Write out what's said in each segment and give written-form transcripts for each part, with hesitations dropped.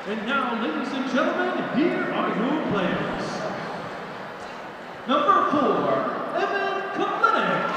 And now, ladies and gentlemen, here are your players. Number 4, Evan Kaplinek.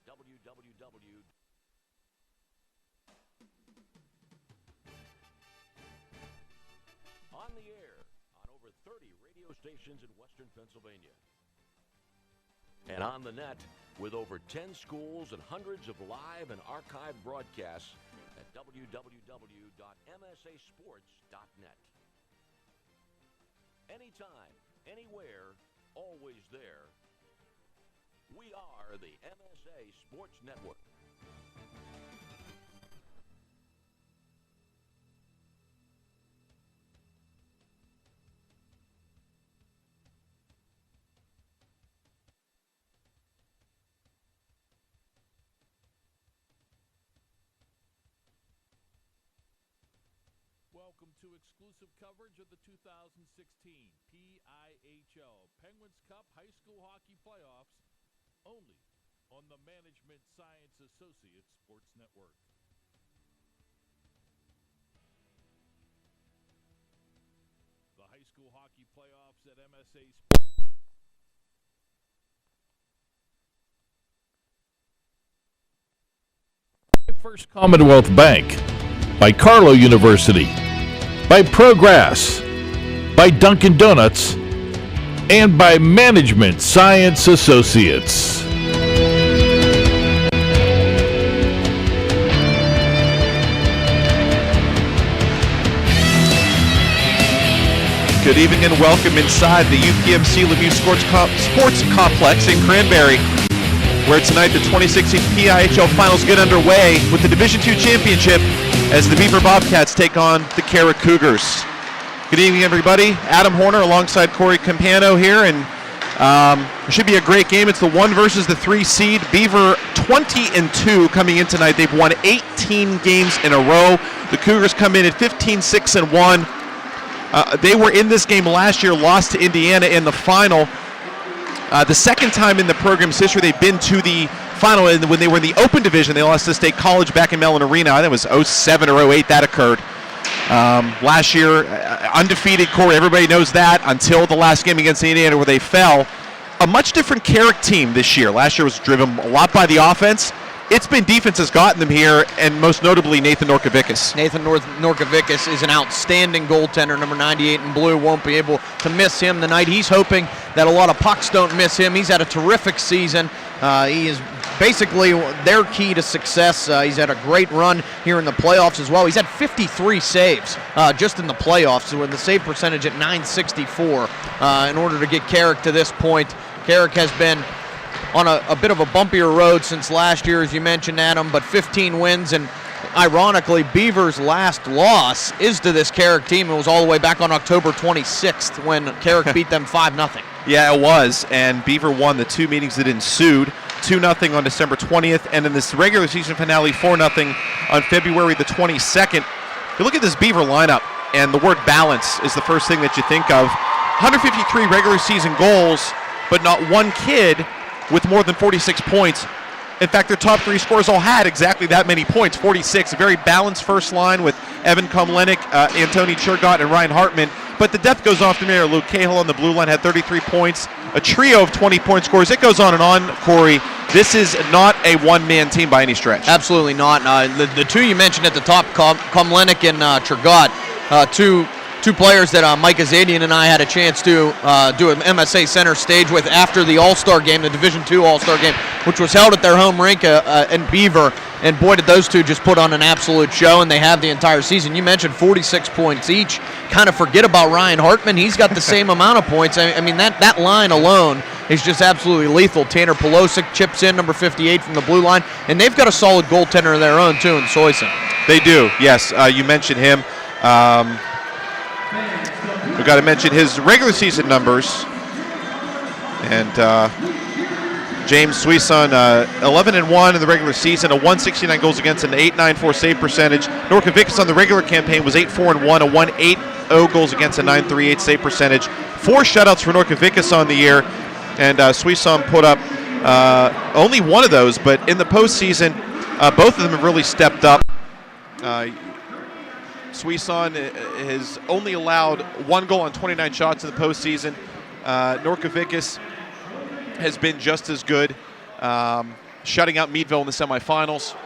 www. On the air on over 30 radio stations in Western Pennsylvania. And on the net with over 10 schools and hundreds of live and archived broadcasts at www.msasports.net. Anytime, anywhere, always there. We are the MSA Sports Network. Welcome to exclusive coverage of the 2016 PIHL Penguins Cup High School Hockey Playoffs, only on the Management Science Associates Sports Network. The high school hockey playoffs at MSA Sports. First Commonwealth Bank, by Carlow University, by Progress, by Dunkin' Donuts, and by Management Science Associates. Good evening and welcome inside the UPMC Lemieux Sports Complex in Cranberry, where tonight the 2016 PIHL Finals get underway with the Division II Championship as the Beaver Bobcats take on the Carrick Cougars. Good evening, everybody. Adam Hoerner alongside Cory Campano here, and it should be a great game. It's the 1 versus the 3 seed. Beaver 20-2 coming in tonight. They've won 18 games in a row. The Cougars come in at 15-6-1. They were in this game last year, lost to Indiana in the final. The second time in the program's history they've been to the final, and when they were in the Open Division, they lost to State College back in Mellon Arena. I think it was 07 or 08 that occurred. Last year, undefeated, Cory, everybody knows that, until the last game against Indiana where they fell. A much different Carrick team this year. Last year was driven a lot by the offense. It's been defense has gotten them here, and most notably Nathan Norkovickas. Nathan Norkovickas is an outstanding goaltender, number 98 in blue. Won't be able to miss him tonight. He's hoping that a lot of pucks don't miss him. He's had a terrific season. He is basically their key to success. He's had a great run here in the playoffs as well. He's had 53 saves just in the playoffs, with the save percentage at .964 in order to get Carrick to this point. Carrick has been on a bit of a bumpier road since last year, as you mentioned, Adam, but 15 wins, and ironically, Beaver's last loss is to this Carrick team. It was all the way back on October 26th when Carrick beat them 5-0. Yeah, it was, and Beaver won the 2 meetings that ensued, 2-0 on December 20th, and in this regular season finale, 4-0 on February the 22nd. You look at this Beaver lineup, and the word balance is the first thing that you think of. 153 regular season goals, but not one kid with more than 46 points. In fact, their top 3 scorers all had exactly that many points, 46. A very balanced first line with Evan Komlenik, Antoni Churgot, and Ryan Hartman. But the depth goes off the mirror. Luke Cahill on the blue line had 33 points. A trio of 20-point scorers. It goes on and on, Cory. This is not a one-man team by any stretch. Absolutely not. The 2 you mentioned at the top, Komlenik and Churgot, two players that Mike Azadian and I had a chance to do an MSA center stage with after the All-Star game, the Division II All-Star game, which was held at their home rink in Beaver. And boy, did those 2 just put on an absolute show, and they have the entire season. You mentioned 46 points each. Kind of forget about Ryan Hartman. He's got the same amount of points. I mean, that line alone is just absolutely lethal. Tanner Pelosic chips in, number 58 from the blue line. And they've got a solid goaltender of their own, too, in Soyson. They do, yes. You mentioned him. We've got to mention his regular season numbers. And James Suison, 11-1 in the regular season, a 169 goals against, an 8.94 save percentage. Norkovickas on the regular campaign was 8-4-1, a 1.80 goals against, a 9.38 save percentage. 4 shutouts for Norkovickas on the year, and Suison put up only 1 of those, but in the postseason, both of them have really stepped up. Suison has only allowed 1 goal on 29 shots in the postseason. Norkovickas has been just as good, shutting out Meadville in the semifinals.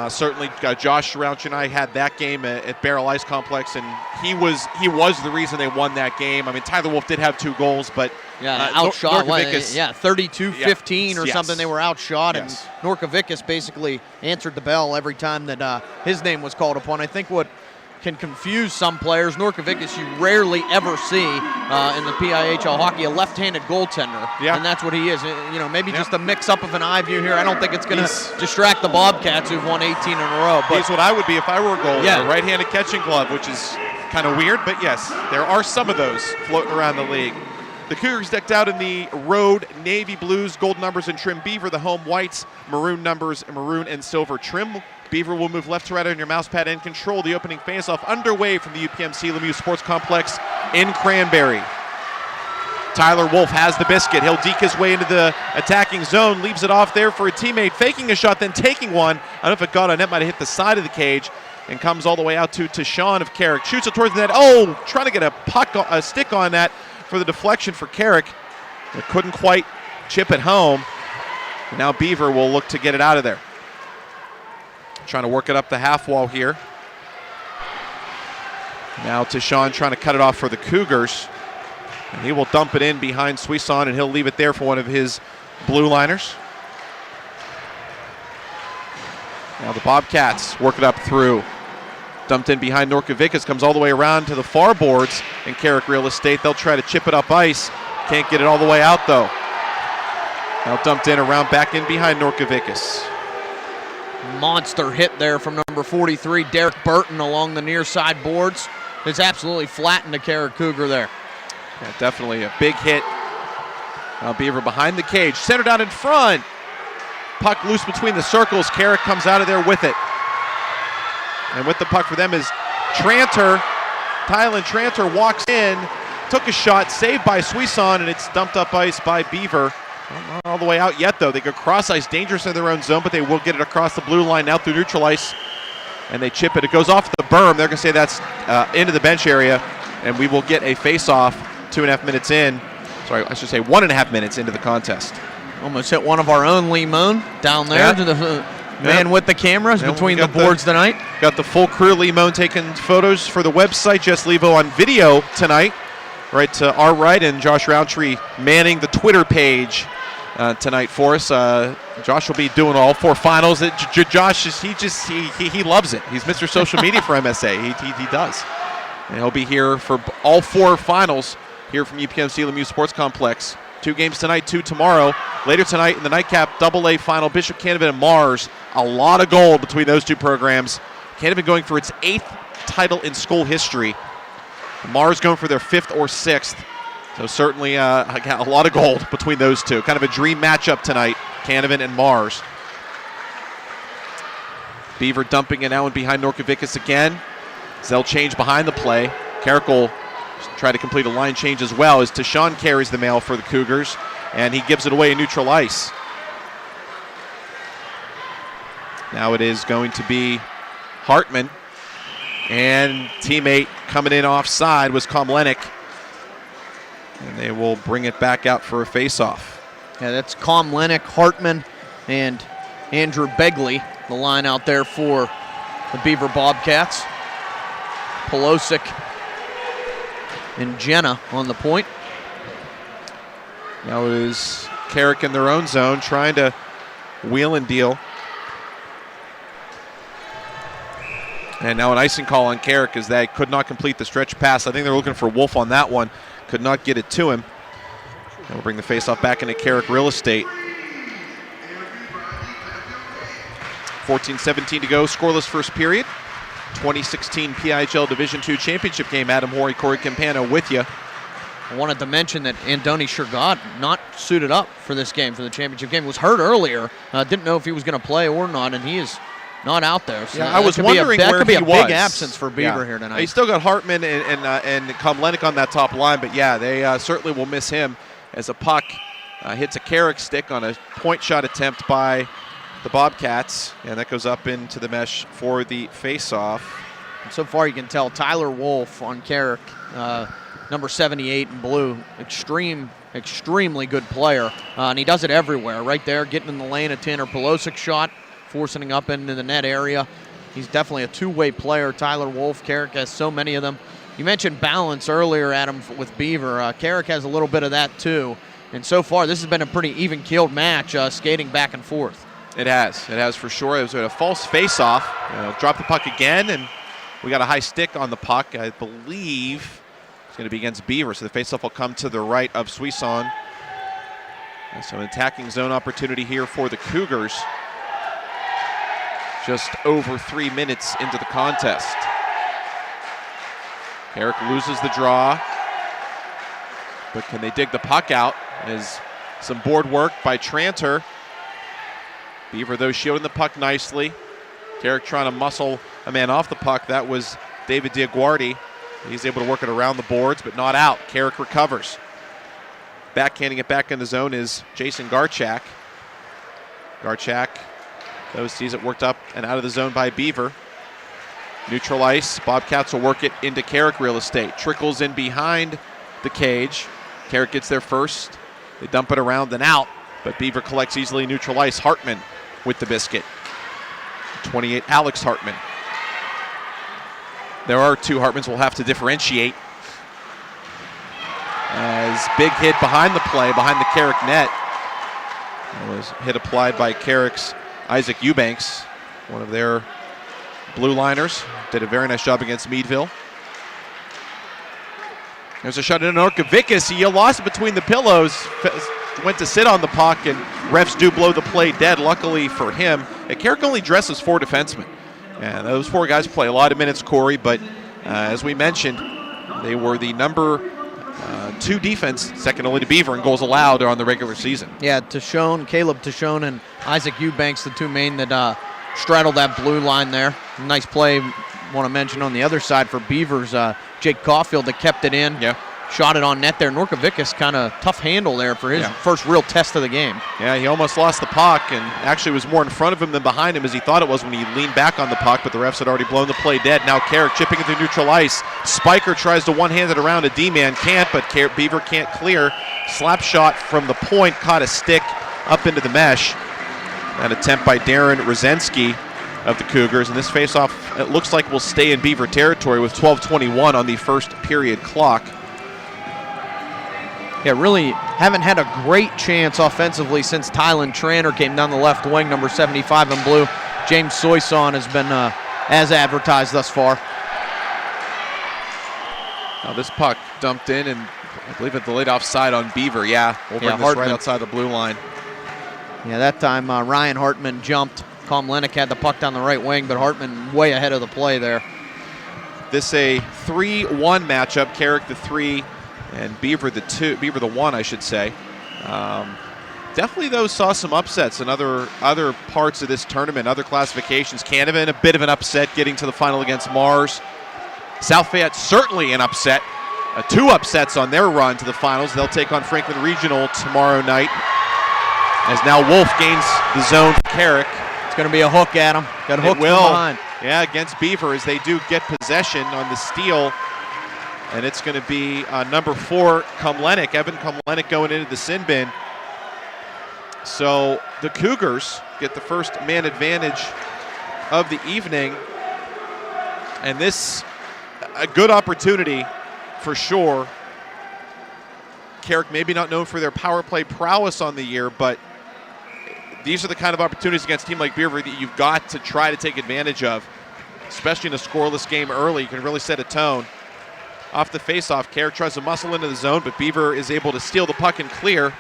Certainly, Josh Schrouch and I had that game at Barrel Ice Complex, and he was the reason they won that game. I mean, Tyler Wolf did have 2 goals, but outshot. 32-15 or something. They were outshot, yes. And Norkovickas basically answered the bell every time that his name was called upon. I think what can confuse some players, Norkovickas you rarely ever see in the PIHL hockey, a left-handed goaltender, and that's what he is. You know, maybe just a mix-up of an eye view here. I don't think it's going to distract the Bobcats, who've won 18 in a row. But he's what I would be if I were a goalie, a right-handed catching glove, which is kind of weird, but yes, there are some of those floating around the league. The Cougars decked out in the road navy blues, gold numbers and trim. Beaver, the home whites, maroon numbers, maroon and silver trim. Beaver will move left to right on your mouse pad and control the opening faceoff underway from the UPMC Lemieux Sports Complex in Cranberry. Tyler Wolf has the biscuit. He'll deke his way into the attacking zone, leaves it off there for a teammate, faking a shot, then taking one. I don't know if it got on net, might have hit the side of the cage, and comes all the way out to Tashawn of Carrick. Shoots it towards the net. Oh, trying to get a stick on that for the deflection for Carrick. But couldn't quite chip it home. And now Beaver will look to get it out of there. trying to work it up the half wall here. Now Tashawn trying to cut it off for the Cougars. And he will dump it in behind Suison, and he'll leave it there for one of his blue liners. Now the Bobcats work it up through. Dumped in behind Norkovickas, comes all the way around to the far boards in Carrick Real Estate. They'll try to chip it up ice. Can't get it all the way out though. Now dumped in around back in behind Norkovickas. Monster hit there from number 43, Derek Burton, along the near side boards. It's absolutely flattened the Carrick Cougar there. Yeah, definitely a big hit. Now Beaver behind the cage, centered out in front. Puck loose between the circles. Carrick comes out of there with it. And with the puck for them is Tranter. Tylen Tranter walks in, took a shot, saved by Suison, and it's dumped up ice by Beaver. Not all the way out yet, though. They go cross ice, dangerous in their own zone, but they will get it across the blue line now through neutral ice, and they chip it. It goes off the berm. They're going to say that's into the bench area, and we will get a face-off 2.5 minutes in. Sorry, I should say 1.5 minutes into the contest. Almost hit one of our own, Limon, down there to the man with the cameras between the boards tonight. Got the full crew, Limon, taking photos for the website. Jess Levo on video tonight, right to our right, and Josh Roundtree manning the Twitter page tonight for us. Josh will be doing all 4 finals. Josh, he loves it. He's Mr. Social Media for MSA. He does. And he'll be here for all 4 finals here from UPMC Lemieux Sports Complex. 2 games tonight, 2 tomorrow. Later tonight in the nightcap AA final, Bishop Canevin and Mars. A lot of gold between those 2 programs. Canevin going for its 8th title in school history. Mars going for their 5th or 6th. So certainly a lot of gold between those 2. Kind of a dream matchup tonight, Canevin and Mars. Beaver dumping it now in behind Norkovickas again. They'll change behind the play. Carrick will try to complete a line change as well as Tashawn carries the mail for the Cougars, and he gives it away in neutral ice. Now it is going to be Hartman, and teammate coming in offside was Komlenik, and they will bring it back out for a face-off. Yeah, that's Komlenik, Hartman, and Andrew Begley, the line out there for the Beaver Bobcats. Pelosic and Jenna on the point. Now it is Carrick in their own zone trying to wheel and deal. And now an icing call on Carrick as they could not complete the stretch pass. I think they're looking for Wolf on that one. Could not get it to him. And we'll bring the faceoff back into Carrick Real Estate. 14-17 to go, scoreless first period. 2016 PIHL Division II Championship game. Adam Hoerner, Cory Campano with you. I wanted to mention that Andoni Shergott not suited up for this game, for the championship game. Was hurt earlier. Didn't know if he was going to play or not, and he is not out there. So yeah, I was wondering where he was. That could be a big absence for Beaver here tonight. He still got Hartman and Komlenik on that top line, but yeah, they certainly will miss him as a puck hits a Carrick stick on a point shot attempt by the Bobcats, and that goes up into the mesh for the face-off. So far you can tell Tyler Wolf on Carrick, number 78 in blue, extremely good player, and he does it everywhere. Right there, getting in the lane, a Tanner Pelosic shot, forcing up into the net area. He's definitely a two-way player. Tyler Wolf, Carrick has so many of them. You mentioned balance earlier, Adam, with Beaver. Carrick has a little bit of that too, and so far this has been a pretty even-keeled match, skating back and forth. It has for sure. It was a false face-off. Drop the puck again, and we got a high stick on the puck. I believe it's going to be against Beaver, so the face-off will come to the right of Suison. So an attacking zone opportunity here for the Cougars. Just over 3 minutes into the contest. Carrick loses the draw, but can they dig the puck out? As some board work by Tranter. Beaver, though, shielding the puck nicely. Carrick trying to muscle a man off the puck. That was David Diaguardi. He's able to work it around the boards, but not out. Carrick recovers. Backhanding it back in the zone is Jason Garchak. Garchak, though, sees it worked up and out of the zone by Beaver. Neutral ice. Bobcats will work it into Carrick Real Estate. Trickles in behind the cage. Carrick gets there first. They dump it around and out, but Beaver collects easily neutral ice. Hartman with the biscuit. 28, Alex Hartman. There are two Hartmans we'll have to differentiate. As big hit behind the play, behind the Carrick net. It was hit applied by Carrick's Isaac Eubanks, one of their blue liners. Did a very nice job against Meadville. There's a shot in Norkovicus. He lost it between the pillows. Went to sit on the puck, and refs do blow the play dead. Luckily for him, Carrick only dresses 4 defensemen. And those 4 guys play a lot of minutes, Cory, but as we mentioned, they were the number 2 defense, second only to Beaver in goals allowed on the regular season. Yeah, Caleb Tishon and Isaac Eubanks, the 2 main that straddled that blue line there. Nice play, want to mention on the other side for Beavers, Jake Caulfield that kept it in. Yeah. Shot it on net there. Norkovicus kind of tough handle there for his first real test of the game. Yeah, he almost lost the puck and actually was more in front of him than behind him as he thought it was when he leaned back on the puck, but the refs had already blown the play dead. Now Carrick chipping it through neutral ice. Spiker tries to one-hand it around a D-man, can't, but Beaver can't clear. Slap shot from the point, caught a stick up into the mesh. That attempt by Darren Rosensky of the Cougars, and this face-off, it looks like will stay in Beaver territory with 12:21 on the first period clock. Yeah, really haven't had a great chance offensively since Tylen Tranter came down the left wing, number 75 in blue. James Soyson has been as advertised thus far. Now this puck dumped in, and I believe at the late offside on Beaver. Yeah, we'll bring this right outside the blue line. Yeah, that time Ryan Hartman jumped. Komlenik had the puck down the right wing, but Hartman way ahead of the play there. This a 3-1 matchup. Carrick the 3 and Beaver the 2. Beaver the 1, I should say. Definitely, though, saw some upsets in other parts of this tournament, other classifications. Canada a bit of an upset getting to the final against Mars. South Fayette certainly an upset. 2 upsets on their run to the finals. They'll take on Franklin Regional tomorrow night. As now Wolf gains the zone for Carrick. It's going to be a hook at him. Got a hook from behind. Yeah, against Beaver as they do get possession on the steal. And it's going to be number 4, Komlenik, Evan Komlenik going into the sin bin. So the Cougars get the first man advantage of the evening. And this, a good opportunity for sure. Carrick maybe not known for their power play prowess on the year, but these are the kind of opportunities against a team like Beaver that you've got to try to take advantage of, especially in a scoreless game early. You can really set a tone. Off the faceoff, Carrick tries to muscle into the zone, but Beaver is able to steal the puck and clear.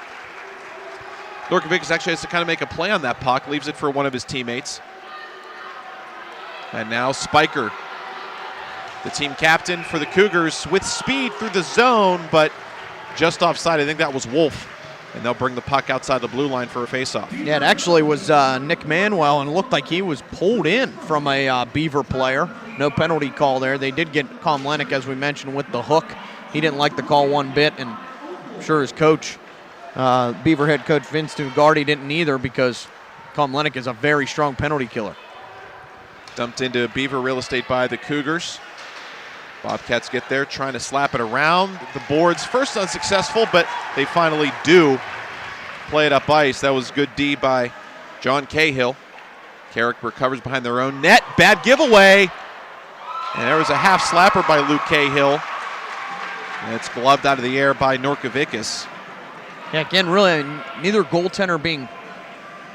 Norkovicus actually has to kind of make a play on that puck, leaves it for one of his teammates. And now Spiker, the team captain for the Cougars, with speed through the zone, but just offside. I think that was Wolf. And they'll bring the puck outside the blue line for a faceoff. Yeah, it actually was Nick Manuel, and it looked like he was pulled in from a Beaver player. No penalty call there. They did get Komlenik, as we mentioned, with the hook. He didn't like the call one bit, and I'm sure his coach, Beaver head coach Vince Dugardi, didn't either, because Komlenik is a very strong penalty killer. Dumped into Beaver real estate by the Cougars. Bobcats get there, trying to slap it around the boards. First unsuccessful, but they finally do play it up ice. That was good D by John Cahill. Carrick recovers behind their own net. Bad giveaway. And there was a half slapper by Luke Cahill. And it's gloved out of the air by Norkovicus. Yeah, again, really, neither goaltender being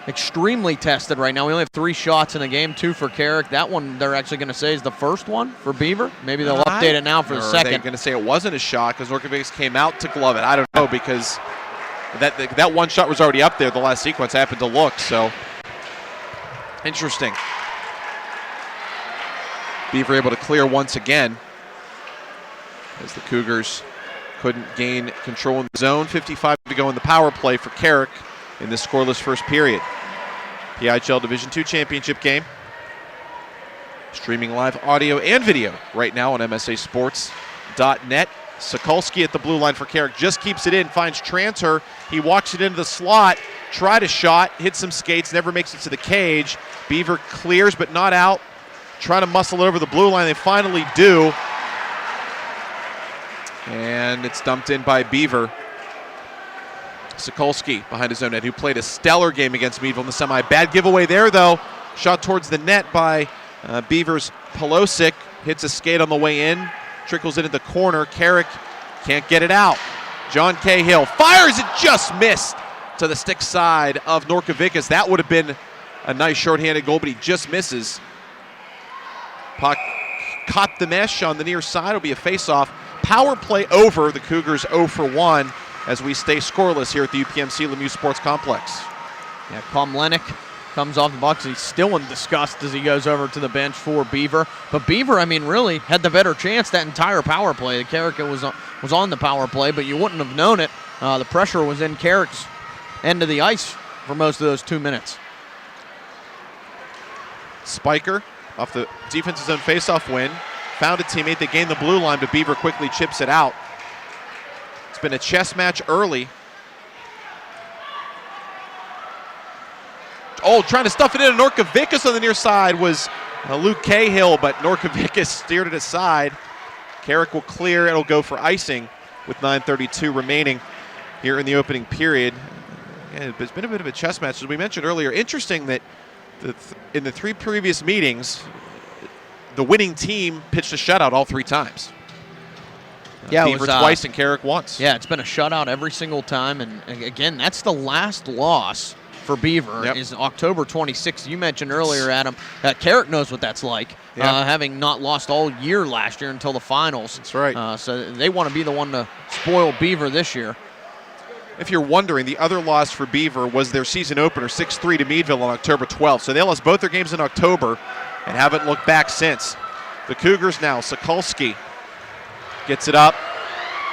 extremely tested right now. We only have 3 shots in the game, 2 for Carrick. That one they're actually going to say is the first one for Beaver. Maybe they'll update it now for the second. They're going to say it wasn't a shot because Norkovicus came out to glove it. I don't know, because that one shot was already up there. The last sequence I happened to look, so interesting. Beaver able to clear once again as the Cougars couldn't gain control in the zone. 55 to go in the power play for Carrick in this scoreless first period. PIHL Division II championship game. Streaming live audio and video right now on MSAsports.net. Sokolsky at the blue line for Carrick just keeps it in, finds Tranter. He walks it into the slot, tried a shot, hit some skates, never makes it to the cage. Beaver clears but not out. Trying to muscle over the blue line. They finally do. And it's dumped in by Beaver. Sokolsky behind his own net, who played a stellar game against Meadville in the semi. Bad giveaway there, though. Shot towards the net by Beaver's Pelosic. Hits a skate on the way in. Trickles it into the corner. Carrick can't get it out. John Cahill fires it, just missed to the stick side of Norkovickas. That would have been a nice shorthanded goal, but he just misses. Puck caught the mesh on the near side. It'll be a face-off. Power play over. The Cougars 0 for 1 as we stay scoreless here at the UPMC Lemieux Sports Complex. Yeah, Komlenik comes off the box. He's still in disgust as he goes over to the bench for Beaver. But Beaver, I mean, really had the better chance that entire power play. Carrick was on the power play, but you wouldn't have known it. The pressure was in Carrick's end of the ice for most of those 2 minutes. Spiker off the defensive zone faceoff win. Found a teammate. They gained the blue line, but Beaver quickly chips it out. It's been a chess match early. Oh, trying to stuff it in. Norkovickas on the near side was Luke Cahill, but Norkovickas steered it aside. Carrick will clear. It'll go for icing with 9:32 remaining here in the opening period. And it's been a bit of a chess match, as we mentioned earlier. Interesting that in the 3 previous meetings, the winning team pitched a shutout all 3 times. Yeah, Beaver twice and Carrick once. Yeah, it's been a shutout every single time. And again, that's the last loss for Beaver is October 26th. You mentioned earlier, Adam, Carrick knows what that's like, having not lost all year last year until the finals. That's right. So they want to be the one to spoil Beaver this year. If you're wondering, the other loss for Beaver was their season opener, 6-3 to Meadville on October 12th. So they lost both their games in October and haven't looked back since. The Cougars now, Sokolski gets it up,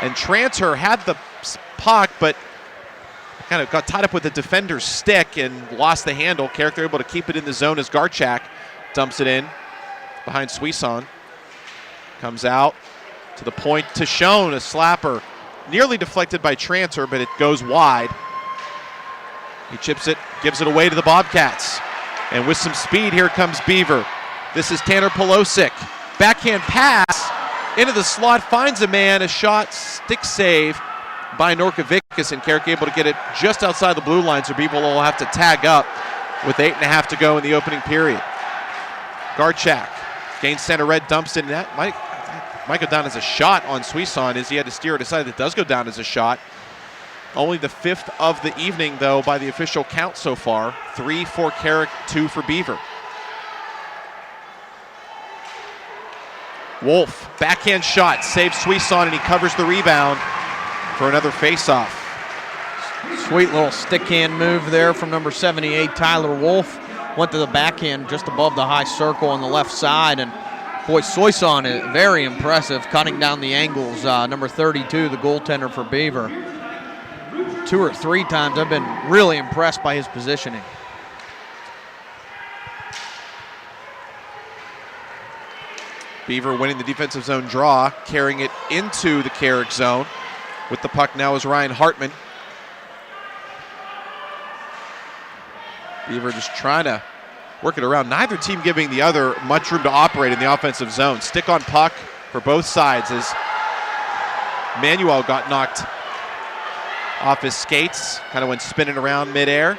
and Tranter had the puck, but kind of got tied up with the defender's stick and lost the handle. Carrick, they're able to keep it in the zone as Garchak dumps it in behind Suison. Comes out to the point to Schoen, a slapper. Nearly deflected by Tranter, but it goes wide. He chips it, gives it away to the Bobcats. And with some speed, here comes Beaver. This is Tanner Pelosic. Backhand pass into the slot, finds a man, a shot, stick save by Norkovickas, and Carrick able to get it just outside the blue line, so Beaver will have to tag up with 8.5 to go in the opening period. Garchak gains center red, dumps in. That might go down as a shot on Suison, as he had to steer it aside. That does go down as a shot. Only the 5th of the evening, though, by the official count so far. 3 for Carrick, 2 for Beaver. Wolf, backhand shot, saves Suison, and he covers the rebound for another face-off. Sweet little stick hand move there from number 78, Tyler Wolf. Went to the backhand just above the high circle on the left side, and boy, Suison is very impressive, cutting down the angles. Number 32, the goaltender for Beaver. 2 or 3 times I've been really impressed by his positioning. Beaver winning the defensive zone draw, carrying it into the Carrick zone. With the puck now is Ryan Hartman. Beaver just trying to work it around. Neither team giving the other much room to operate in the offensive zone. Stick on puck for both sides as Manuel got knocked off his skates, kind of went spinning around midair.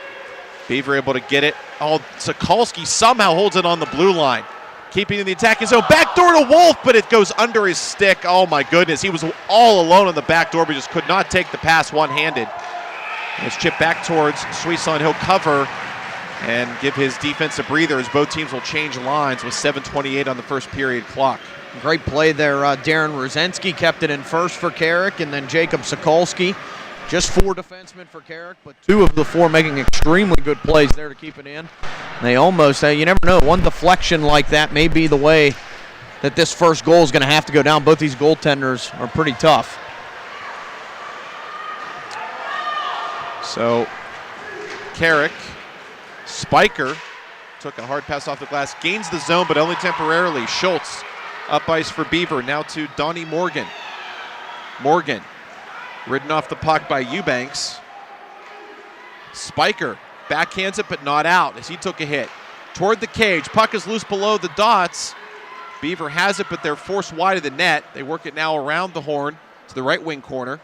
Beaver able to get it. Oh, Sokolski somehow holds it on the blue line. Keeping in the attacking zone. Backdoor to Wolf, but it goes under his stick. Oh my goodness, he was all alone on the back door, but just could not take the pass one-handed. It's chipped back towards Suison. He'll cover and give his defense a breather as both teams will change lines with 7:28 on the first period clock. Great play there. Darren Rosensky kept it in first for Carrick, and then Jacob Sokolski. Just 4 defensemen for Carrick, but 2 of the 4 making extremely good plays there to keep it in. They almost, you never know, one deflection like that may be the way that this first goal is going to have to go down. Both these goaltenders are pretty tough. So Carrick, Spiker took a hard pass off the glass, gains the zone, but only temporarily. Schultz up ice for Beaver, now to Donnie Morgan. Morgan ridden off the puck by Eubanks. Spiker backhands it, but not out as he took a hit. Toward the cage, puck is loose below the dots. Beaver has it, but they're forced wide of the net. They work it now around the horn to the right wing corner.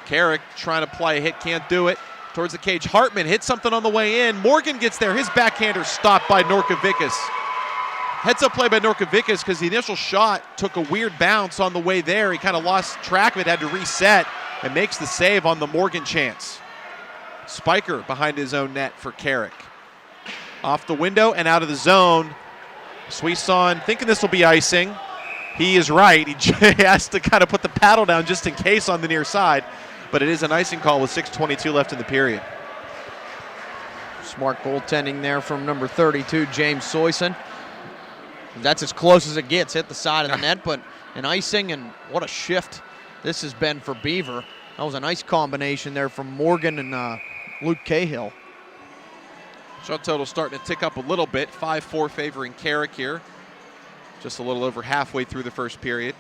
Carrick trying to play a hit, can't do it. towards the cage. Hartman hits something on the way in. Morgan gets there. His backhander stopped by Norkovickas. Heads-up play by Norkovickas because the initial shot took a weird bounce on the way there. He kind of lost track of it, had to reset, and makes the save on the Morgan chance. Spiker behind his own net for Carrick. Off the window and out of the zone. Suisson thinking this will be icing. He is right. He has to kind of put the paddle down just in case on the near side, but it is an icing call with 6:22 left in the period. Smart goaltending there from number 32, James Suisson. That's as close as it gets, hit the side of the net, but an icing, and what a shift this has been for Beaver. That was a nice combination there from Morgan and Luke Cahill. Shot total starting to tick up a little bit, 5-4 favoring Carrick here. Just a little over halfway through the first period.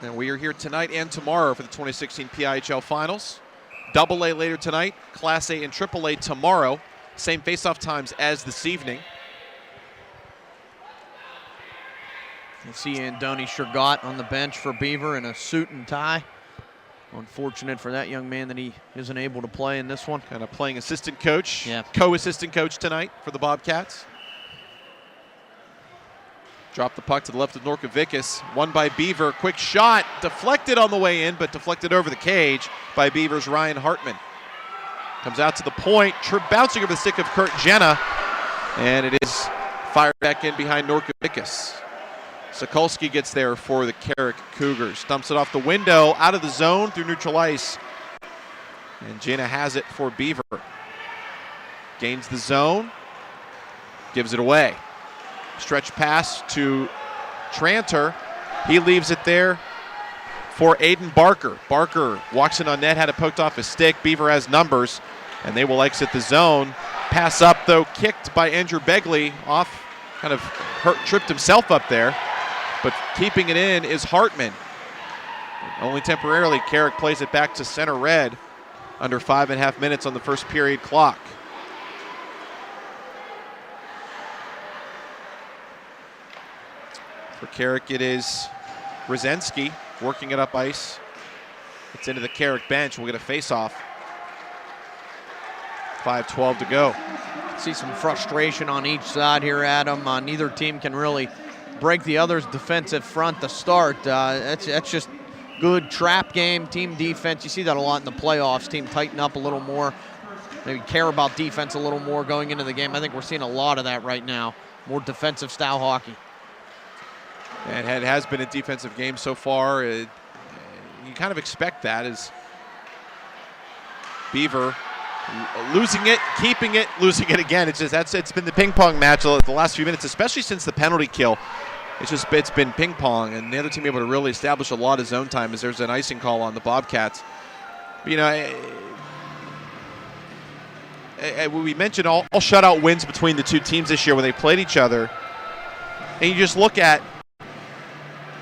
And we are here tonight and tomorrow for the 2016 PIHL Finals. Double A later tonight, Class A and Triple A tomorrow. Same face-off times as this evening. You see Andoni Shergott on the bench for Beaver in a suit and tie. Unfortunate for that young man that he isn't able to play in this one. Kind of playing assistant coach, yeah. Co-assistant coach tonight for the Bobcats. Drop the puck to the left of Norkovickas. Won by Beaver. Quick shot. Deflected on the way in, but deflected over the cage by Beaver's Ryan Hartman. Comes out to the point. Bouncing over the stick of Kurt Jenna. And it is fired back in behind Norkovickas. Sokolsky gets there for the Carrick Cougars. Dumps it off the window, out of the zone through neutral ice. And Jenna has it for Beaver. Gains the zone. Gives it away. Stretch pass to Tranter. He leaves it there for Aiden Barker. Barker walks in on net, had it poked off his stick. Beaver has numbers, and they will exit the zone. Pass up, though, kicked by Andrew Begley. Off, kind of tripped himself up there. But keeping it in is Hartman. Only temporarily, Carrick plays it back to center red. Under 5.5 minutes on the first period clock. For Carrick, it is Brzezinski working it up ice. It's into the Carrick bench. We'll get a face-off. 5:12 to go. See some frustration on each side here, Adam. Neither team can really break the other's defensive front to start. That's just good trap game, team defense. You see that a lot in the playoffs. Team tighten up a little more, maybe care about defense a little more going into the game. I think we're seeing a lot of that right now. More defensive style hockey. And it has been a defensive game so far. You kind of expect that as Beaver losing it, keeping it, losing it again. It's been the ping pong match the last few minutes, especially since the penalty kill. It's been ping pong, and the other team able to really establish a lot of zone time as there's an icing call on the Bobcats. You know, we mentioned all shutout wins between the two teams this year when they played each other, and you just look at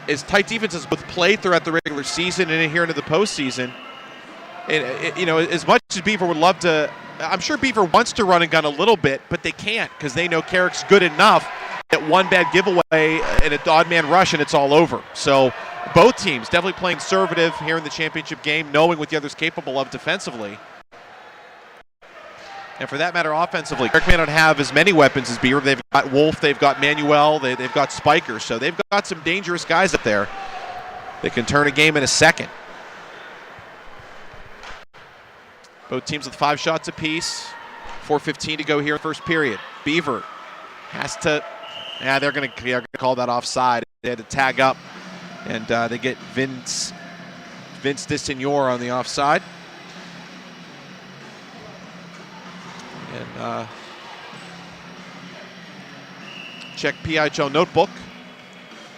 as tight defenses both played throughout the regular season and here into the postseason. And you know, as much as Beaver would love to, I'm sure Beaver wants to run and gun a little bit, but they can't because they know Carrick's good enough that one bad giveaway and an odd man rush and it's all over. So both teams definitely playing conservative here in the championship game, knowing what the other's capable of defensively. And for that matter, offensively, Carrick may not have as many weapons as Beaver. They've got Wolf, they've got Manuel, they've got Spiker. So they've got some dangerous guys up there that can turn a game in a second. Both teams with 5 shots apiece. 4:15 to go here in the first period. Beaver has to, they're going to call that offside. They had to tag up, and they get Vince Dissignore on the offside. And check PIHL Notebook.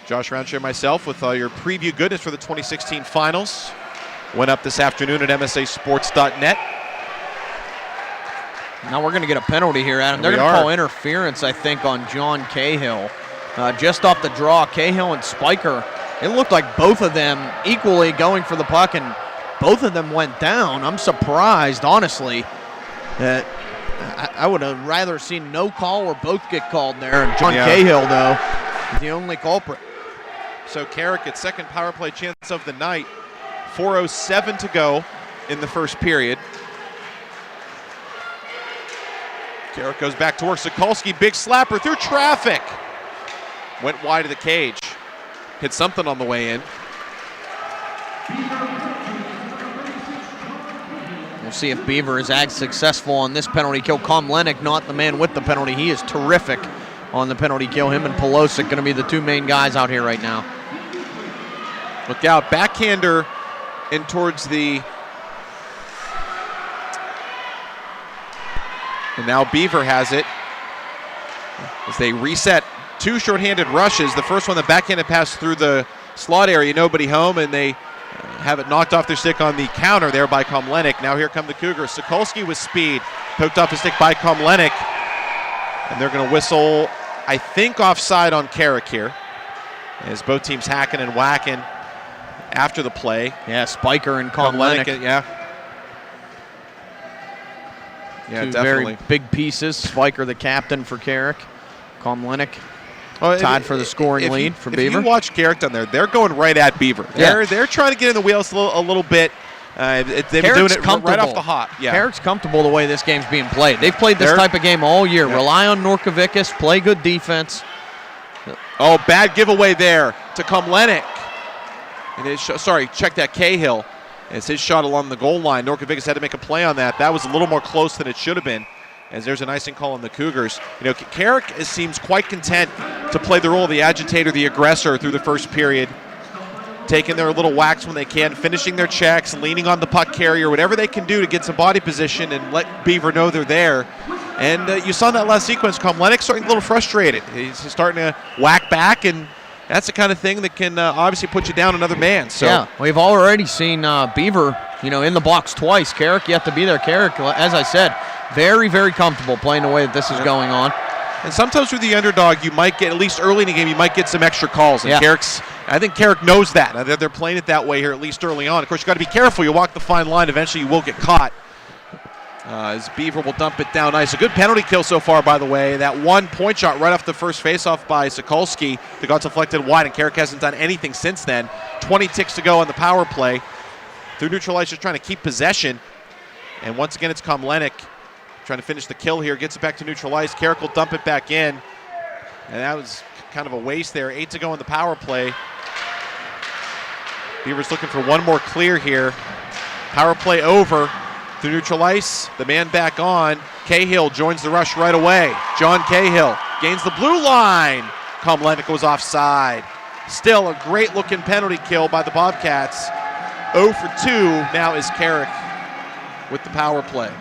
Josh Roundtree and myself with all your preview goodness for the 2016 finals. Went up this afternoon at MSAsports.net. Now we're going to get a penalty here, Adam. They're going to call interference, I think, on John Cahill. Just off the draw, Cahill and Spiker, it looked like both of them equally going for the puck, and both of them went down. I'm surprised, honestly, that I would have rather seen no call or both get called there. And John Cahill, though, is the only culprit. So Carrick, its second power play chance of the night. 4:07 to go in the first period. Carrick goes back to work. Sokolski, big slapper through traffic. Went wide of the cage. Hit something on the way in. We'll see if Beaver is as successful on this penalty kill. Komlenik, not the man with the penalty. He is terrific on the penalty kill. Him and Pelosic going to be the two main guys out here right now. Look out, backhander in towards the... And now Beaver has it as they reset. Two shorthanded rushes. The first one, the backhanded pass through the slot area, nobody home, and they have it knocked off their stick on the counter there by Komlenik. Now here come the Cougars. Sokolski with speed, poked off the stick by Komlenik, and they're going to whistle, I think, offside on Carrick here, as both teams hacking and whacking after the play. Yeah, Spiker and Komlenik. Yeah, two definitely. very big pieces. Spiker, the captain for Carrick. Komlenik tied for the scoring lead for Beaver. If you watch Carrick down there, they're going right at Beaver. They're trying to get in the wheels a little bit. They've been doing it right off the hop. Yeah. Carrick's comfortable the way this game's being played. They've played this type of game all year. Yeah. Rely on Norkovicus, play good defense. Oh, bad giveaway there to Komlenik. Check that Cahill. It's his shot along the goal line. Norkovicus had to make a play on that. That was a little more close than it should have been, as there's an icing call on the Cougars. You know, Carrick seems quite content to play the role of the agitator, the aggressor through the first period, taking their little whacks when they can, finishing their checks, leaning on the puck carrier, whatever they can do to get some body position and let Beaver know they're there. And you saw in that last sequence, Komlenik's starting a little frustrated. He's starting to whack back, and that's the kind of thing that can obviously put you down another man. So yeah, we've already seen Beaver, in the box twice. Carrick yet to be there. Carrick, as I said, very, very comfortable playing the way that this is going on. And sometimes with the underdog, you might get, at least early in the game, you might get some extra calls. And I think Carrick knows that. They're playing it that way here, at least early on. Of course, you got to be careful. You walk the fine line. Eventually, you will get caught. As Beaver will dump it down nice. A good penalty kill so far, by the way. That one point shot right off the first faceoff by Sokolski that got deflected wide, and Carrick hasn't done anything since then. 20 ticks to go on the power play. Through neutral ice, just trying to keep possession. And once again, it's Komlenik trying to finish the kill here. Gets it back to neutral ice. Carrick will dump it back in. And that was kind of a waste there. 8 to go on the power play. Beaver's looking for one more clear here. Power play over. Through neutral ice, the man back on. Cahill joins the rush right away. John Cahill gains the blue line. Komlenik was offside. Still a great-looking penalty kill by the Bobcats. 0 for 2 now is Carrick with the power play.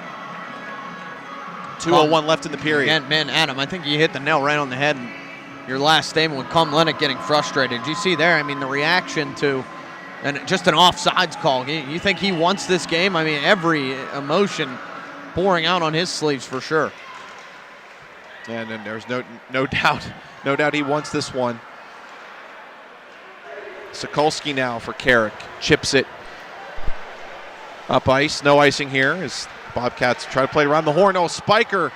2:01 left in the period. And man, Adam, I think you hit the nail right on the head in your last statement with Komlenik getting frustrated. Did you see there? I mean, the reaction to just an offsides call. You think he wants this game? I mean, every emotion pouring out on his sleeves for sure. And then there's no doubt he wants this one. Sokolski now for Carrick. Chips it up ice. No icing here as Bobcats try to play it around the horn. Oh, Spiker.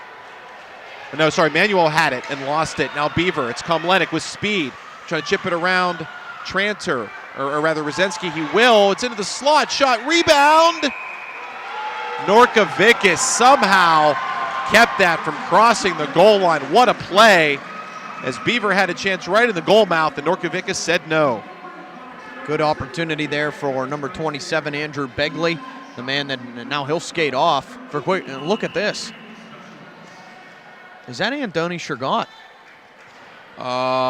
No, sorry, Manuel had it and lost it. Now Beaver, it's Komlenik with speed. Trying to chip it around Tranter. Or rather, Rosensky, he will. It's into the slot. Shot, rebound. Norkovicus somehow kept that from crossing the goal line. What a play. As Beaver had a chance right in the goal mouth, and Norkovicus said no. Good opportunity there for number 27, Andrew Begley, the man that now he'll skate off for quick. Look at this. Is that Antoni Shergott?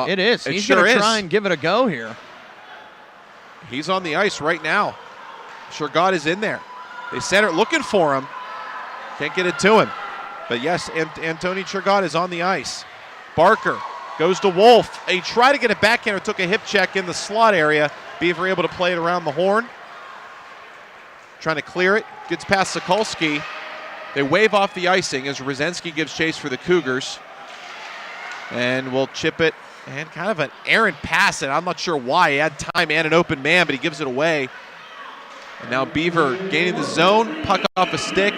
It is. He's going to try and give it a go here. He's on the ice right now. Shergott is in there. They center looking for him. Can't get it to him. But yes, Antoni Shergott is on the ice. Barker goes to Wolf. He tried to get it backhander, took a hip check in the slot area. Beaver able to play it around the horn. Trying to clear it. Gets past Sokolski. They wave off the icing as Rosensky gives chase for the Cougars. And will chip it. And kind of an errant pass, and I'm not sure why. He had time and an open man, but he gives it away. And now Beaver gaining the zone, puck off a stick.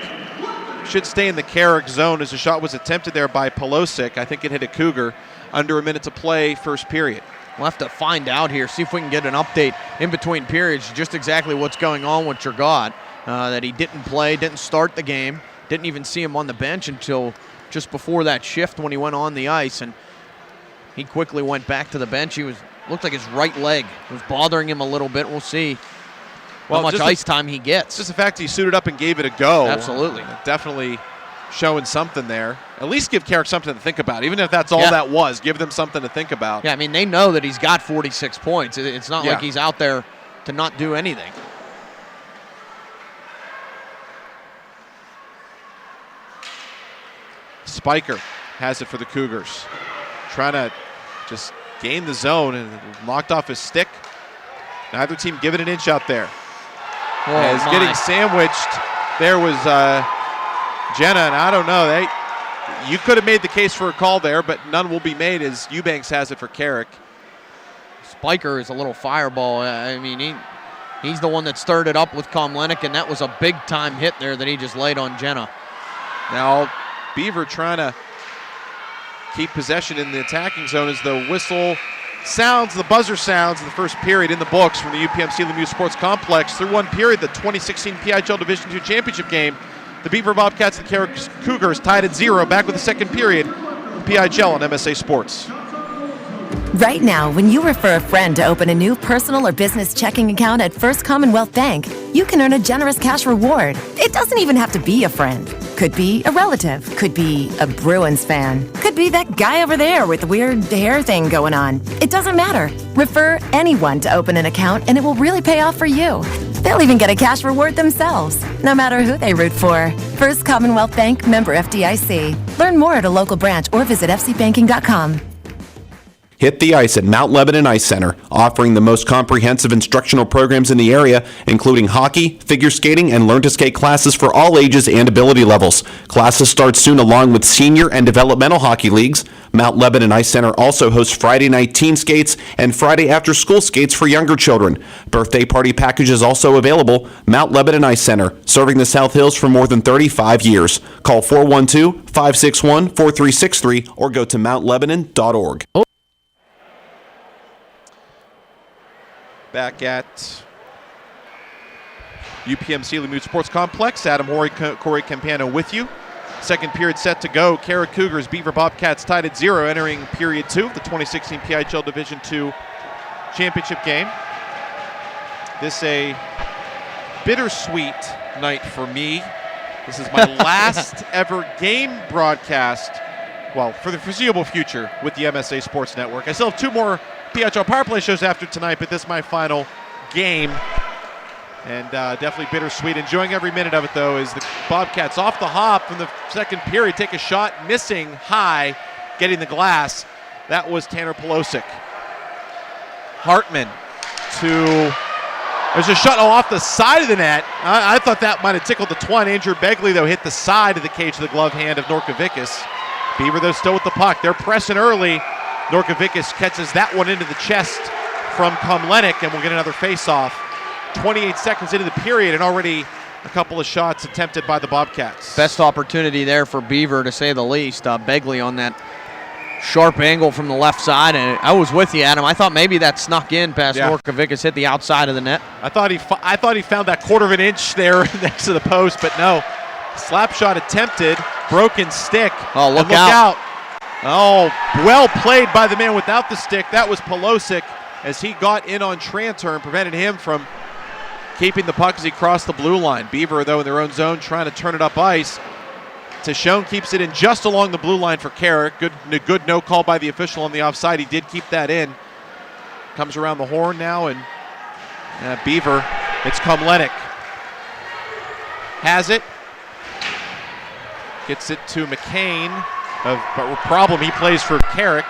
Should stay in the Carrick zone as the shot was attempted there by Pelosic. I think it hit a Cougar. Under a minute to play, first period. We'll have to find out here, see if we can get an update in between periods, just exactly what's going on with Jurgot, that he didn't play, didn't start the game, didn't even see him on the bench until just before that shift when he went on the ice, and he quickly went back to the bench. Looked like his right leg was bothering him a little bit. We'll see how much ice time he gets. Just the fact he suited up and gave it a go. Absolutely. Definitely showing something there. At least give Carrick something to think about, even if that's all that was. Give them something to think about. Yeah, I mean, they know that he's got 46 points. It's not like he's out there to not do anything. Spiker has it for the Cougars. Trying to just gain the zone and knocked off his stick. Neither team giving an inch out there. As getting sandwiched, there was Jenna, and I don't know. You could have made the case for a call there, but none will be made as Eubanks has it for Carrick. Spiker is a little fireball. I mean, he's the one that stirred it up with Komlenik, and that was a big-time hit there that he just laid on Jenna. Now, Beaver trying to keep possession in the attacking zone as the whistle sounds, the buzzer sounds in the first period in the books from the UPMC Lemieux Sports Complex. Through one period, the 2016 PIHL Division II Championship game, the Beaver Bobcats and Carrick Cougars tied at 0. Back with the second period, PIHL on MSA Sports. Right now, when you refer a friend to open a new personal or business checking account at First Commonwealth Bank, you can earn a generous cash reward. It doesn't even have to be a friend. Could be a relative. Could be a Bruins fan. Could be that guy over there with the weird hair thing going on. It doesn't matter. Refer anyone to open an account and it will really pay off for you. They'll even get a cash reward themselves, no matter who they root for. First Commonwealth Bank, member FDIC. Learn more at a local branch or visit fcbanking.com. Hit the ice at Mount Lebanon Ice Center, offering the most comprehensive instructional programs in the area, including hockey, figure skating, and learn-to-skate classes for all ages and ability levels. Classes start soon along with senior and developmental hockey leagues. Mount Lebanon Ice Center also hosts Friday night teen skates and Friday after-school skates for younger children. Birthday party packages also available. Mount Lebanon Ice Center, serving the South Hills for more than 35 years. Call 412-561-4363 or go to mountlebanon.org. Back at UPMC Lemieux Sports Complex, Adam Hoerner, Cory Campano with you. Second period set to go. Carrick Cougars, Beaver Bobcats tied at 0 entering period 2 of the 2016 PIHL Division II Championship game. This a bittersweet night for me. This is my last ever game broadcast, well, for the foreseeable future with the MSA Sports Network. I still have 2 more PIHL Power Play shows after tonight, but this is my final game. And definitely bittersweet. Enjoying every minute of it, though, as the Bobcats off the hop from the second period take a shot, missing high, getting the glass. That was Tanner Polosic. Hartman to... There's a shot off the side of the net. I thought that might have tickled the twine. Andrew Begley, though, hit the side of the cage of the glove hand of Norkovikis. Beaver, though, still with the puck. They're pressing early. Norkovikis catches that one into the chest from Komlenik, and we'll get another face-off. 28 seconds into the period, and already a couple of shots attempted by the Bobcats. Best opportunity there for Beaver, to say the least. Begley on that sharp angle from the left side, and I was with you, Adam. I thought maybe that snuck in past Norkovikis, hit the outside of the net. I thought he found that quarter of an inch there next to the post, but no. Slap shot attempted, broken stick. Oh, look out. Oh, well played by the man without the stick. That was Polosic as he got in on Tranter and prevented him from keeping the puck as he crossed the blue line. Beaver, though, in their own zone, trying to turn it up ice. Tashone keeps it in just along the blue line for Carrick. Good no call by the official on the offside. He did keep that in. Comes around the horn now, and Beaver, it's Komlenik. Has it. Gets it to McCain. But problem, he plays for Carrick.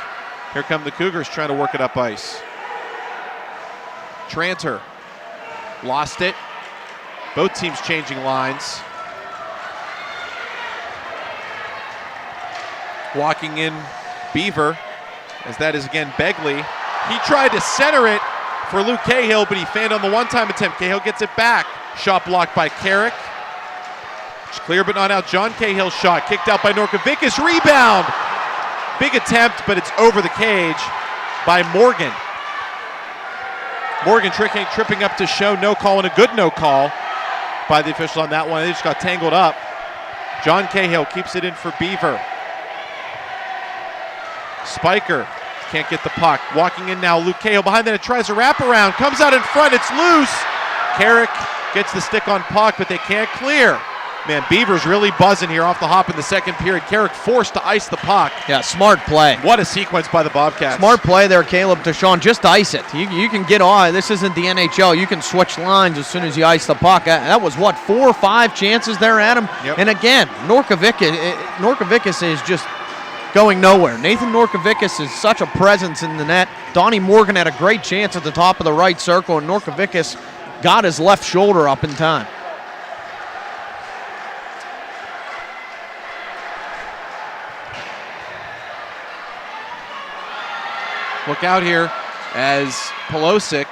Here come the Cougars trying to work it up ice. Tranter lost it. Both teams changing lines. Walking in Beaver, as that is again Begley. He tried to center it for Luke Cahill, but he failed on the one-time attempt. Cahill gets it back. Shot blocked by Carrick. It's clear but not out. John Cahill's shot kicked out by Norkovikis. Rebound. Big attempt, but it's over the cage by Morgan. Morgan tripping up to show no call, and a good no call by the official on that one. They just got tangled up. John Cahill keeps it in for Beaver. Spiker can't get the puck. Walking in now, Luke Cahill behind that. It tries a wraparound, comes out in front, it's loose. Carrick gets the stick on puck, but they can't clear. Man, Beaver's really buzzing here off the hop in the second period. Carrick forced to ice the puck. Yeah, smart play. What a sequence by the Bobcats. Smart play there, Caleb, to Sean. Just ice it. You can get on. This isn't the NHL. You can switch lines as soon as you ice the puck. That was, 4 or 5 chances there, Adam? Yep. And again, Norkovicus is just going nowhere. Nathan Norkovicus is such a presence in the net. Donnie Morgan had a great chance at the top of the right circle, and Norkovicus got his left shoulder up in time. Look out here as Pelosic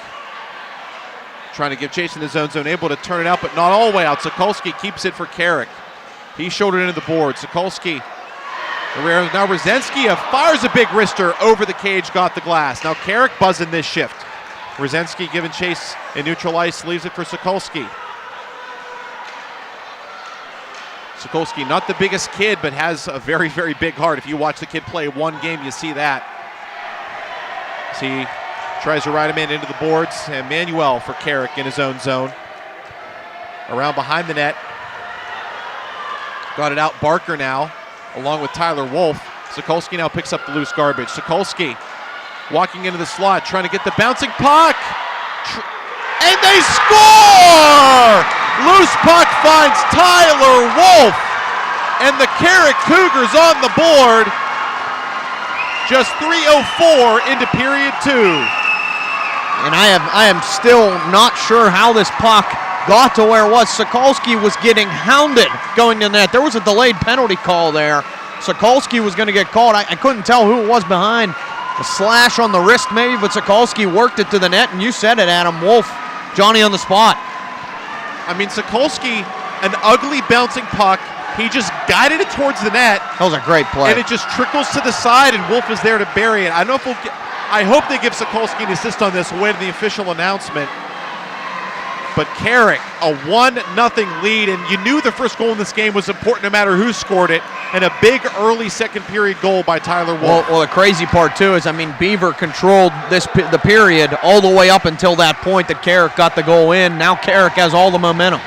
trying to give chase in the zone, able to turn it out, but not all the way out. Sokolsky keeps it for Carrick. He shouldered into the board. Sokolsky, now Rosensky fires a big wrister over the cage, got the glass. Now Carrick buzzing this shift. Rosensky giving chase in neutral ice, leaves it for Sokolsky. Sokolsky, not the biggest kid, but has a very, very big heart. If you watch the kid play one game, you see that. He tries to ride him into the boards, and Manuel for Carrick in his own zone. Around behind the net. Got it out, Barker now, along with Tyler Wolf. Sokolsky now picks up the loose garbage. Sokolsky walking into the slot, trying to get the bouncing puck. And they score! Loose puck finds Tyler Wolf. And the Carrick Cougars on the board. Just 3:04 into period 2. And I am still not sure how this puck got to where it was. Sokolsky was getting hounded going to net. There was a delayed penalty call there. Sokolsky was going to get called. I couldn't tell who it was behind. A slash on the wrist maybe, but Sokolsky worked it to the net, and you said it, Adam. Wolf, Johnny on the spot. I mean, Sokolsky, an ugly bouncing puck. He just guided it towards the net. That was a great play. And it just trickles to the side, and Wolf is there to bury it. I don't know if I hope they give Sokolsky an assist on this. We'll wait to the official announcement. But Carrick, a 1-0 lead, and you knew the first goal in this game was important no matter who scored it, and a big early second period goal by Tyler Wolf. Well, the crazy part, too, is, Beaver controlled the period all the way up until that point that Carrick got the goal in. Now Carrick has all the momentum.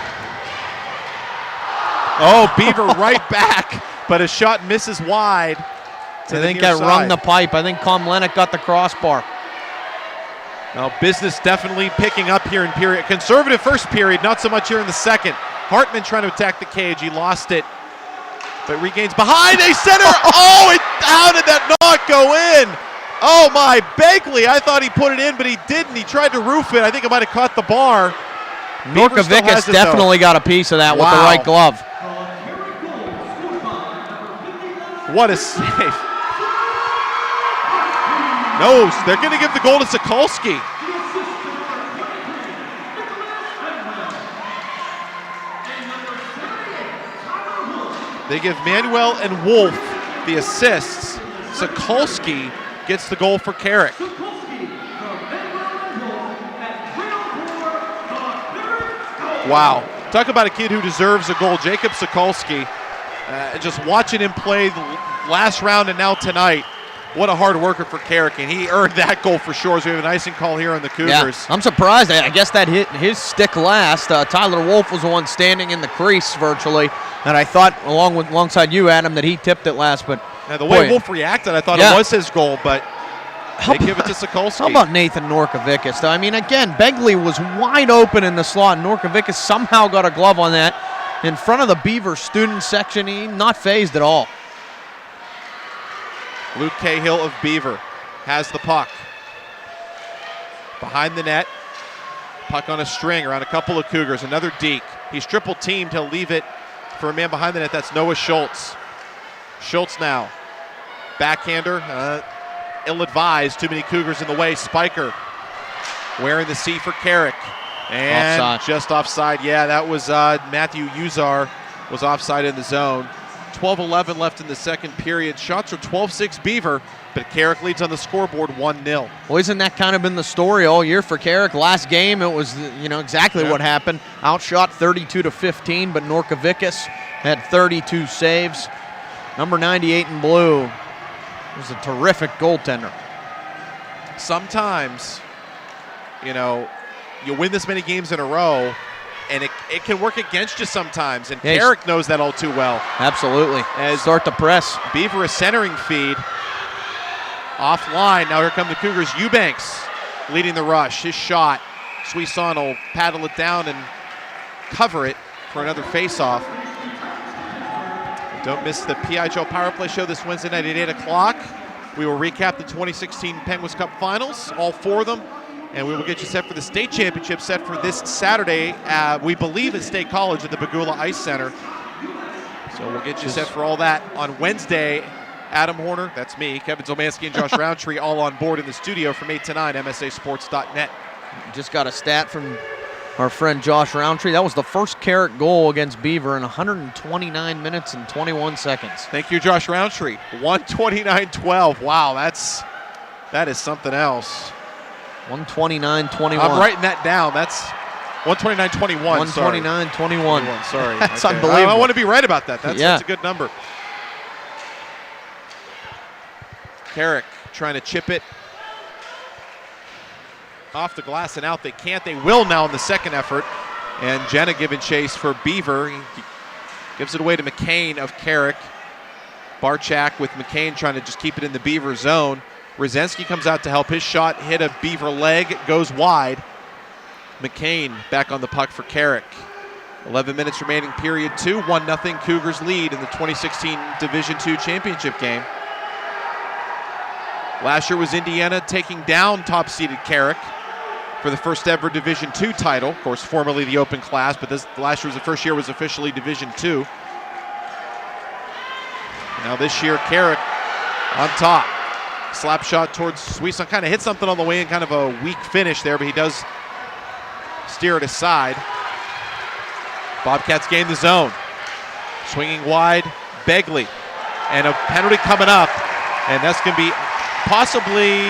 Oh, Beaver right back, but a shot misses wide. I think that rung the pipe. I think Komlenek got the crossbar. Now, business definitely picking up here in period. Conservative first period, not so much here in the second. Hartman trying to attack the cage. He lost it, but regains behind a center. Oh, how did that not go in? Oh, my, Begley. I thought he put it in, but he didn't. He tried to roof it. I think it might have caught the bar. Norkovicus definitely got a piece of that with the right glove. What a save. No, they're going to give the goal to Sokolsky. They give Manuel and Wolf the assists. Sokolsky gets the goal for Carrick. Wow. Talk about a kid who deserves a goal. Jacob Sokolsky. Just watching him play the last round and now tonight, what a hard worker for Carrick, and he earned that goal for sure. So we have an icing call here on the Cougars. Yeah, I'm surprised. I guess that hit his stick last. Tyler Wolf was the one standing in the crease virtually, and I thought, alongside you, Adam, that he tipped it last. But now the way Wolf reacted, I thought it was his goal, but they give it to Sokolsky. How about Nathan Norkovicus? I mean, again, Begley was wide open in the slot, and Norkovicus somehow got a glove on that. In front of the Beaver student section, he not phased at all. Luke Cahill of Beaver has the puck. Behind the net. Puck on a string around a couple of Cougars. Another deke. He's triple teamed. He'll leave it for a man behind the net. That's Noah Schultz. Schultz now. Backhander. Ill-advised. Too many Cougars in the way. Spiker wearing the C for Carrick. And offside. Just offside. Yeah, that was Matthew Uzar was offside in the zone. 12-11 left in the second period. Shots are 12-6 Beaver, but Carrick leads on the scoreboard 1-0. Well, isn't that kind of been the story all year for Carrick? Last game, it was exactly what happened. Outshot 32-15, but Norkovicus had 32 saves. Number 98 in blue was a terrific goaltender. Sometimes, you win this many games in a row, and it can work against you sometimes, and Carrick knows that all too well. Absolutely. As start the press. Beaver a centering feed. Offline, now here come the Cougars. Eubanks leading the rush. His shot. Suisson will paddle it down and cover it for another face-off. Don't miss the PIHL Power Play show this Wednesday night at 8 o'clock. We will recap the 2016 Penguins Cup Finals, all 4 of them, and we will get you set for the state championship set for this Saturday, we believe at State College at the Bagula Ice Center. So we'll get you set for all that on Wednesday. Adam Hoerner, that's me, Kevin Zomanski, and Josh Roundtree all on board in the studio from 8 to 9, MSAsports.net. Just got a stat from our friend Josh Roundtree. That was the first Carrick goal against Beaver in 129 minutes and 21 seconds. Thank you, Josh Roundtree. 129-12. Wow, that is something else. 129-21. I'm writing that down. That's 129-21. 129-21. Sorry. That's okay. unbelievable. I want to be right about that. That's a good number. Carrick trying to chip it off the glass and out. They can't. They will now in the second effort. And Jenna giving chase for Beaver. He gives it away to McCain of Carrick. Barchak with McCain trying to just keep it in the Beaver zone. Rosensky comes out to help. His shot hit a Beaver leg, goes wide. McCain back on the puck for Carrick. 11 minutes remaining, period 2. 1-0 Cougars lead in the 2016 Division II championship game. Last year was Indiana taking down top-seeded Carrick for the first ever Division II title. Of course, formerly the open class, but last year was the first year was officially Division II. Now this year, Carrick on top. Slap shot towards Suisson. Kind of hit something on the way in, kind of a weak finish there, but he does steer it aside. Bobcats gain the zone. Swinging wide, Begley. And a penalty coming up, and that's going to be possibly,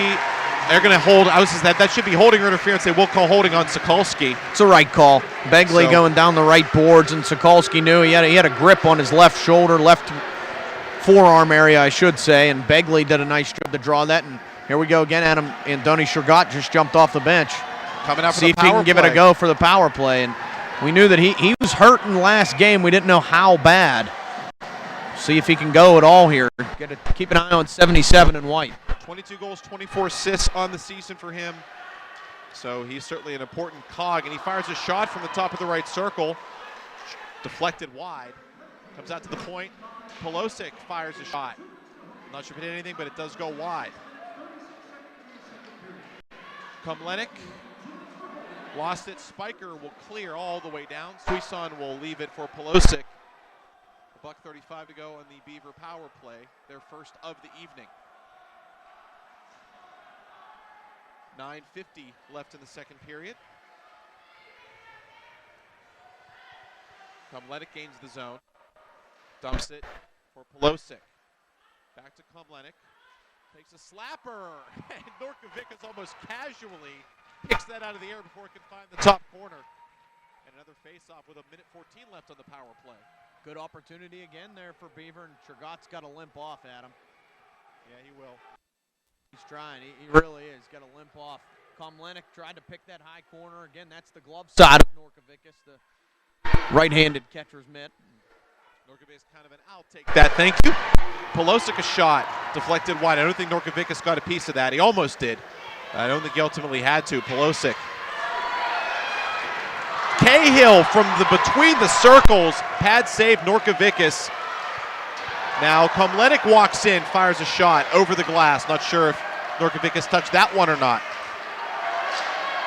they're going to hold, that should be holding or interference. They will call holding on Sokolsky. It's a right call. Begley going down the right boards, and Sokolsky knew he had a grip on his left shoulder, left forearm area, I should say, and Begley did a nice job to draw that. And here we go again. Andoni Shergatt just jumped off the bench. Coming out for See the if he can give it a go for the power play. And we knew that he was hurt in the last game. We didn't know how bad. See if he can go at all here. Keep an eye on 77 and white. 22 goals, 24 assists on the season for him. So he's certainly an important cog, and he fires a shot from the top of the right circle. Deflected wide. Comes out to the point. Polosic fires a shot. Not sure if it hit anything, but it does go wide. Komlenik lost it. Spiker will clear all the way down. Suisson will leave it for Polosic. $1:35 to go on the Beaver power play, their first of the evening. 9:50 left in the second period. Komlenik gains the zone. Dumps it for Polosic. Back to Komlenik. Takes a slapper. And Norkovicus almost casually kicks that out of the air before it can find the top corner. And another face-off with 1:14 left on the power play. Good opportunity again there for Beaver, and Shergatt's got to limp off at him. Yeah, he will. He's trying. He really is. Got to limp off. Komlenik tried to pick that high corner. Again, that's the glove side of Norkovicus, the right-handed catcher's mitt. Norkovicus kind of an out. Take that. Thank you. Polosic a shot. Deflected wide. I don't think Norkovicus got a piece of that. He almost did. I don't think he ultimately had to. Polosic. Cahill from between the circles. Pad save Norkovicus. Now Komlenik walks in, fires a shot over the glass. Not sure if Norkovicus touched that one or not.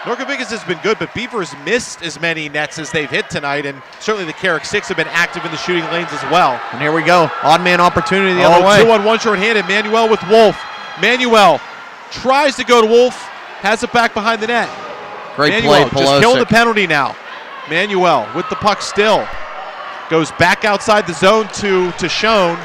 Norkovicus has been good, but Beaver has missed as many nets as they've hit tonight, and certainly the Carrick Six have been active in the shooting lanes as well. And here we go. Odd man opportunity the other way. 2-on-1 short-handed. Manuel with Wolf. Manuel tries to go to Wolf. Has it back behind the net. Great Manuel play, just Polosic. killed the penalty now. Manuel with the puck still. Goes back outside the zone to Schoen.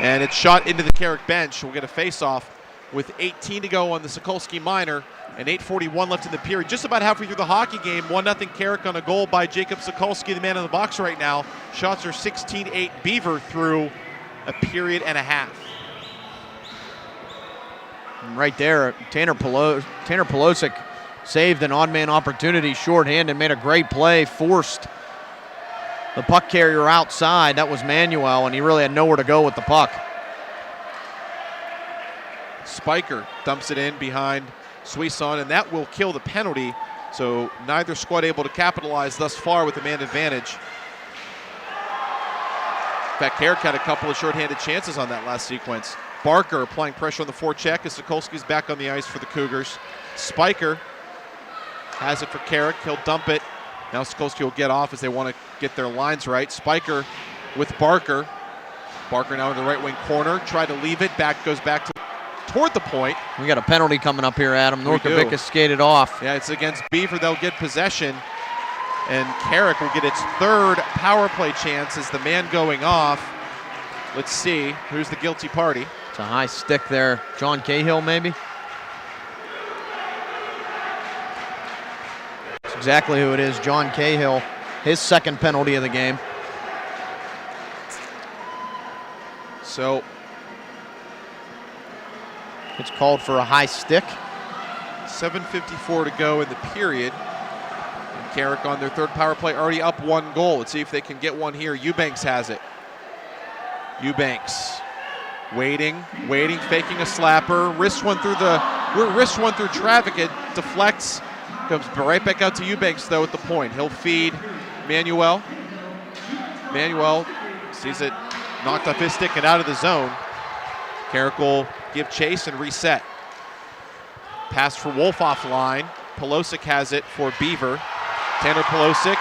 And it's shot into the Carrick bench. We'll get a face-off with 18 to go on the Sokolsky minor and 8:41 left in the period. Just about halfway through the hockey game. 1-0 Carrick on a goal by Jacob Sokolsky, the man in the box right now. Shots are 16-8 Beaver through a period and a half. And right there, Tanner Pelosic saved an odd man opportunity, shorthanded, made a great play, forced the puck carrier outside. That was Manuel, and he really had nowhere to go with the puck. Spiker dumps it in behind Suison, and that will kill the penalty. So neither squad able to capitalize thus far with the man advantage. In fact, Carrick had a couple of shorthanded chances on that last sequence. Barker applying pressure on the forecheck as Sokolsky's back on the ice for the Cougars. Spiker has it for Carrick. He'll dump it. Now Sokolsky will get off as they want to get their lines right. Spiker with Barker. Barker now in the right wing corner. Try to leave it. Goes back toward the point. We got a penalty coming up here, Adam. Norkovic has skated off. Yeah, it's against Beaver. They'll get possession. And Carrick will get its third power play chance as the man going off. Let's see who's the guilty party. It's a high stick there. John Cahill, maybe? That's exactly who it is. John Cahill, his second penalty of the game. So it's called for a high stick. 7:54 to go in the period. And Carrick on their third power play, already up 1 goal. Let's see if they can get one here. Eubanks has it. Eubanks waiting, faking a slapper. Wrist one through traffic. It deflects. Comes right back out to Eubanks though at the point. He'll feed Manuel. Manuel sees it knocked off his stick and out of the zone. Carrick will give chase and reset. Pass for Wolf offline. Pelosic has it for Beaver. Tanner Pelosic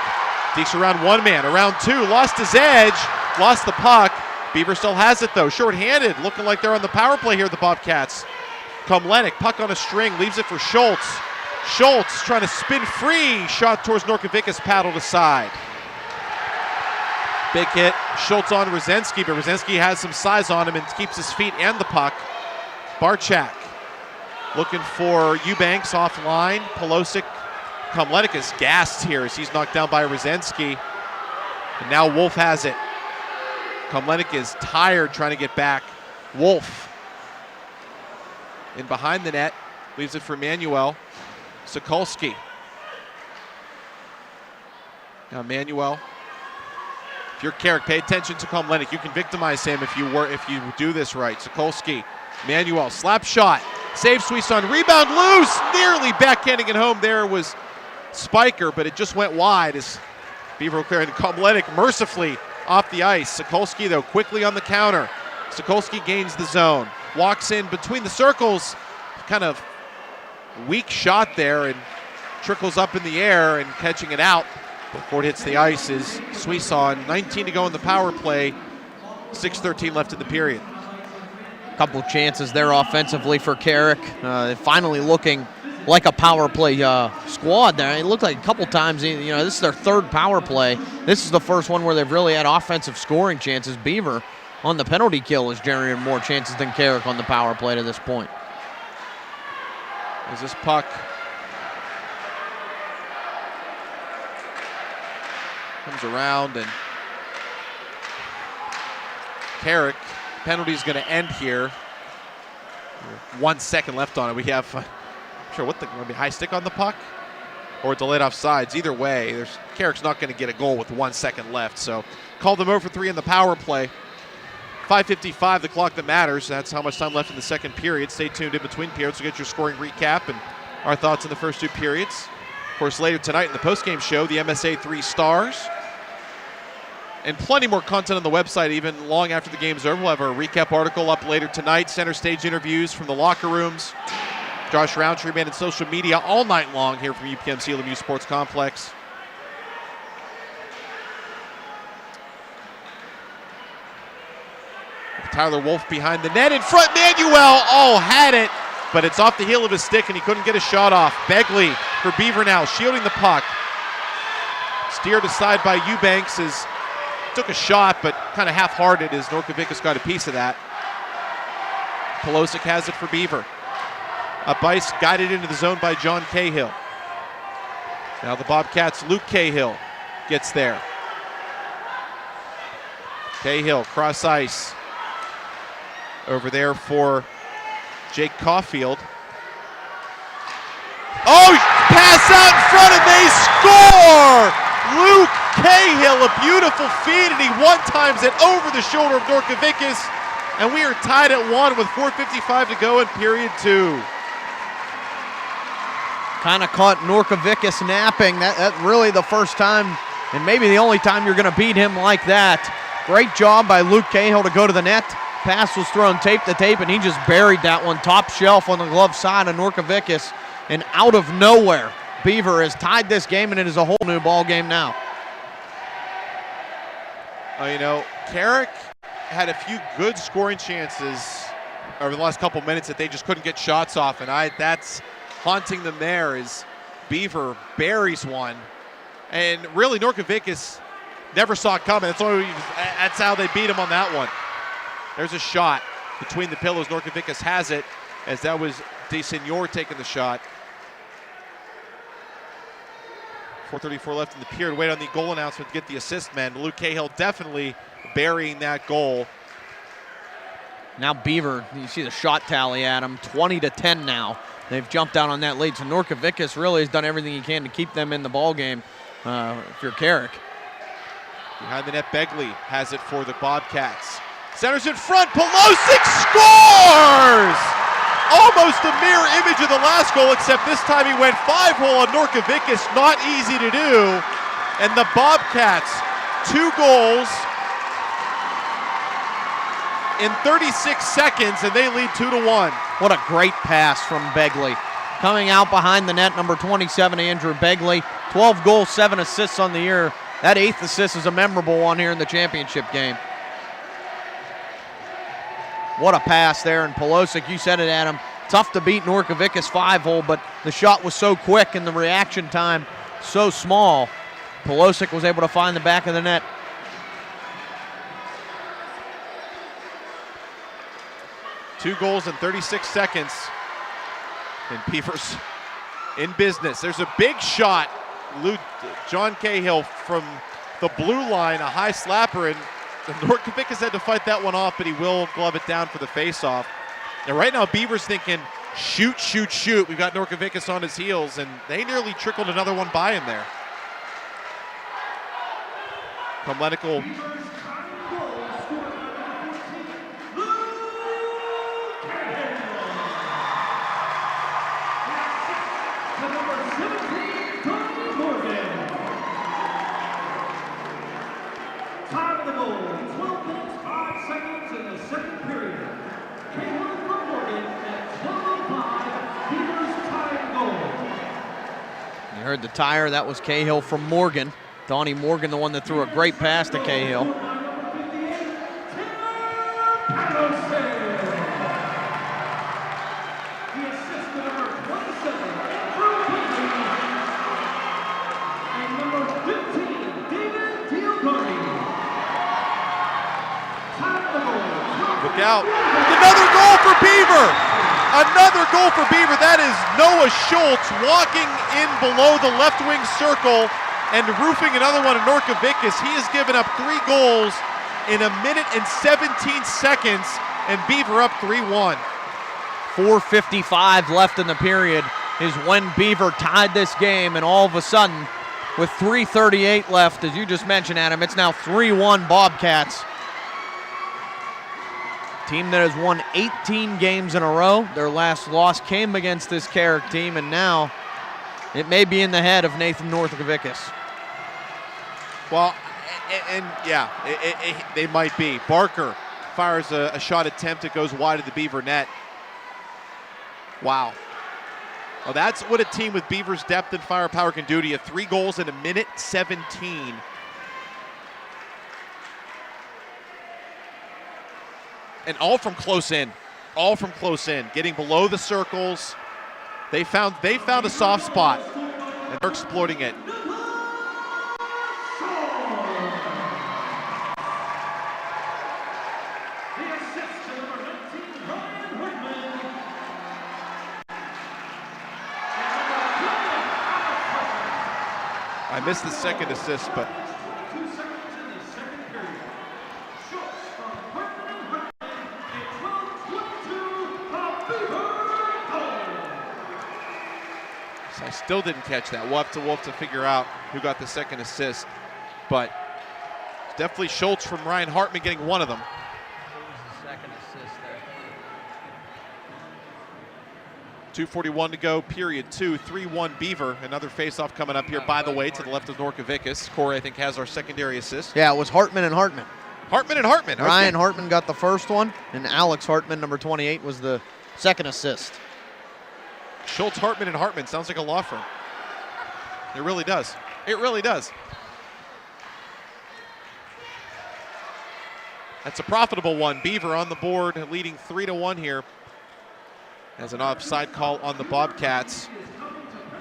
dekes around one man, around two, lost his edge, lost the puck. Beaver still has it though, shorthanded, looking like they're on the power play here, the Bobcats. Komlenik, puck on a string, leaves it for Schultz. Schultz trying to spin free, shot towards Norkovic is paddled aside. Big hit, Schultz on Rosensky, but Rosensky has some size on him and keeps his feet and the puck. Barchak looking for Eubanks offline. Pelosic, Komlenik is gassed here as he's knocked down by Rosensky. And now Wolf has it. Komlenik is tired trying to get back. Wolf in behind the net, leaves it for Manuel. Sokolsky. Now Manuel. If you're Carrick, pay attention to Komlenik. You can victimize him if you do this right. Sokolsky, Manuel, slap shot, save Suison, rebound loose, nearly backhanding it home. There was Spiker, but it just went wide as Beaver will clear, and Komlenik mercifully off the ice. Sokolsky though quickly on the counter. Sokolsky gains the zone, walks in between the circles, kind of weak shot there and trickles up in the air and catching it out before it hits the ice is Suison. 19 to go in the power play, 6:13 left in the period. Couple chances there offensively for Carrick. Finally looking like a power play squad there. It looked like a couple times, this is their third power play. This is the first one where they've really had offensive scoring chances. Beaver on the penalty kill has generated more chances than Carrick on the power play to this point. As this puck comes around and Carrick, penalty's going to end here. 1 second left on it. We have, I'm sure what the high stick on the puck or delayed offsides. Either way, Carrick's not going to get a goal with 1 second left. So call them over for 3 in the power play. 5:55, the clock that matters. That's how much time left in the second period. Stay tuned in between periods to get your scoring recap and our thoughts in the first 2 periods. Of course, later tonight in the postgame show, the MSA 3 stars. And plenty more content on the website, even long after the game's over. We'll have our recap article up later tonight. Center stage interviews from the locker rooms. Josh Roundtree, man, in social media all night long here from UPMC Lemieux Sports Complex. Tyler Wolf behind the net in front. Manuel, had it, but it's off the heel of his stick and he couldn't get a shot off. Begley for Beaver now, shielding the puck. Steered aside by Eubanks as took a shot, but kind of half-hearted as Norkovicus got a piece of that. Polosic has it for Beaver. Up ice, guided into the zone by John Cahill. Now the Bobcats, Luke Cahill gets there. Cahill, cross ice. Over there for Jake Caulfield. Oh, pass out in front and they score! Luke Cahill, a beautiful feed, and he one-times it over the shoulder of Norkovicus, and we are tied at 1 with 4:55 to go in period 2. Kind of caught Norkovicus napping. That's really the first time, and maybe the only time you're going to beat him like that. Great job by Luke Cahill to go to the net. Pass was thrown tape to tape, and he just buried that one top shelf on the glove side of Norkovicus. And out of nowhere, Beaver has tied this game, and it is a whole new ball game now. You know, Carrick had a few good scoring chances over the last couple minutes that they just couldn't get shots off, and that's haunting them there as Beaver buries one. And really, Norkovicus never saw it coming. That's how they beat him on that one. There's a shot between the pillows. Norkovicus has it, as that was DeSenior taking the shot. 4:34 left in the period. Wait on the goal announcement to get the assist man. Luke Cahill definitely burying that goal. Now Beaver, you see the shot tally at him, 20-10 now. They've jumped out on that lead. So Norkovicus really has done everything he can to keep them in the ball game if you're Carrick. Behind the net, Begley has it for the Bobcats. Centers in front, Polosic scores! Almost a mirror image of the last goal, except this time he went 5-hole on Norkovicus. Not easy to do. And the Bobcats, 2 goals in 36 seconds, and they lead 2-1. What a great pass from Begley. Coming out behind the net, number 27, Andrew Begley. 12 goals, 7 assists on the year. That 8th assist is a memorable one here in the championship game. What a pass there, and Polosic, you said it, Adam. Tough to beat Norkovicus 5-hole, but the shot was so quick and the reaction time so small. Polosic was able to find the back of the net. Two goals in 36 seconds, and Beavers in business. There's a big shot. John Cahill from the blue line, a high slapper, and Norkovicus had to fight that one off, but he will glove it down for the faceoff. And right now, Beaver's thinking, shoot, shoot, shoot. We've got Norkovicus on his heels, and they nearly trickled another one by him there. Comletical. Time of the goal, 12 minutes, 5 seconds in the second period. Cahill from Morgan at 12:05, Beaver's tying goal. You heard the tire, that was Cahill from Morgan. Donnie Morgan, the one that threw a great pass to Cahill. Out. Another goal for Beaver. Another goal for Beaver. That is Noah Schultz walking in below the left wing circle and roofing another one to Norkovicus. He has given up 3 goals in 1 minute and 17 seconds, and Beaver up 3-1. 4:55 left in the period is when Beaver tied this game, and all of a sudden, with 3:38 left, as you just mentioned, Adam, it's now 3-1 Bobcats. Team that has won 18 games in a row. Their last loss came against this Carrick team, and now it may be in the head of Nathan Norkovicus. Well, and yeah, they might be. Barker fires a shot attempt. It goes wide of the Beaver net. Wow. Well, that's what a team with Beaver's depth and firepower can do to you. 3 goals in 1 minute 17. And all from close in, getting below the circles. They found a soft spot, and they're exploiting it. missed the second assist, but 2 seconds in the second period. Shots from Hartman and Hartman at 12:22, the Beaver goal. so I still didn't catch that. We'll have to figure out who got the second assist, but definitely Schultz from Ryan Hartman getting one of them. Who was the second assist there? 2:41 to go, period 2, 3-1 Beaver. Another face-off coming up here, by the way, to the left of Norkovicus. Cory, I think, has our secondary assist. Yeah, it was Hartman and Hartman. Hartman and Hartman. Okay. Ryan Hartman got the first one, and Alex Hartman, number 28, was the second assist. Schultz, Hartman, and Hartman. Sounds like a law firm. It really does. It really does. That's a profitable one. Beaver on the board, leading 3-1 here. As an offside call on the Bobcats.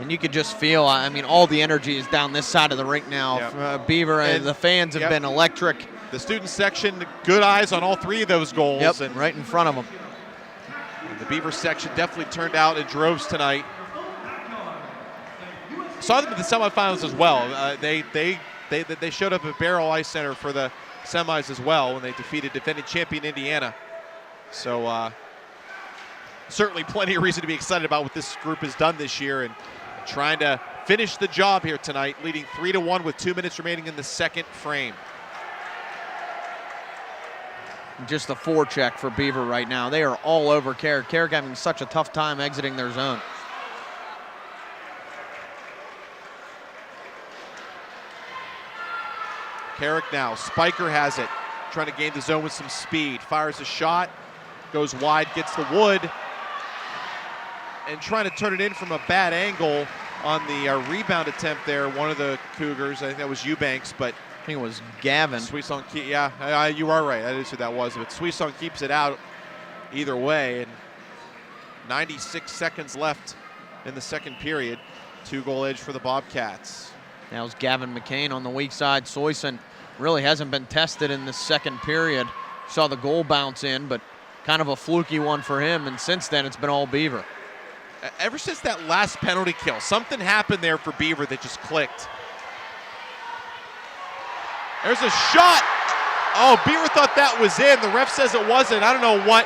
And you could just feel, I mean, all the energy is down this side of the rink now. Yep. Beaver and the fans have yep. been electric. The student section, good eyes on all three of those goals. Yep, and right in front of them. the Beaver section definitely turned out in droves tonight. Saw them in the semifinals as well. They showed up at Barrel Ice Center for the semis as well when they defeated defending champion Indiana. So certainly plenty of reason to be excited about what this group has done this year and trying to finish the job here tonight, leading 3-1 with 2 minutes remaining in the second frame. Just the forecheck for Beaver right now. They are all over Carrick. Carrick having such a tough time exiting their zone. Carrick now, Spiker has it, trying to gain the zone with some speed. Fires a shot, goes wide, gets the wood, and trying to turn it in from a bad angle on the rebound attempt there. One of the Cougars, I think that was Eubanks, but I think it was Gavin. Suisong, yeah, you are right. That is who that was. But Suisong keeps it out either way. And 96 seconds left in the second period. 2-goal edge for the Bobcats. Now it's Gavin McCain on the weak side. Soyson really hasn't been tested in the second period. Saw the goal bounce in, but kind of a fluky one for him. And since then, it's been all Beaver. Ever since that last penalty kill, something happened there for Beaver that just clicked. There's a shot. Oh, Beaver thought that was in. The ref says it wasn't. I don't know what.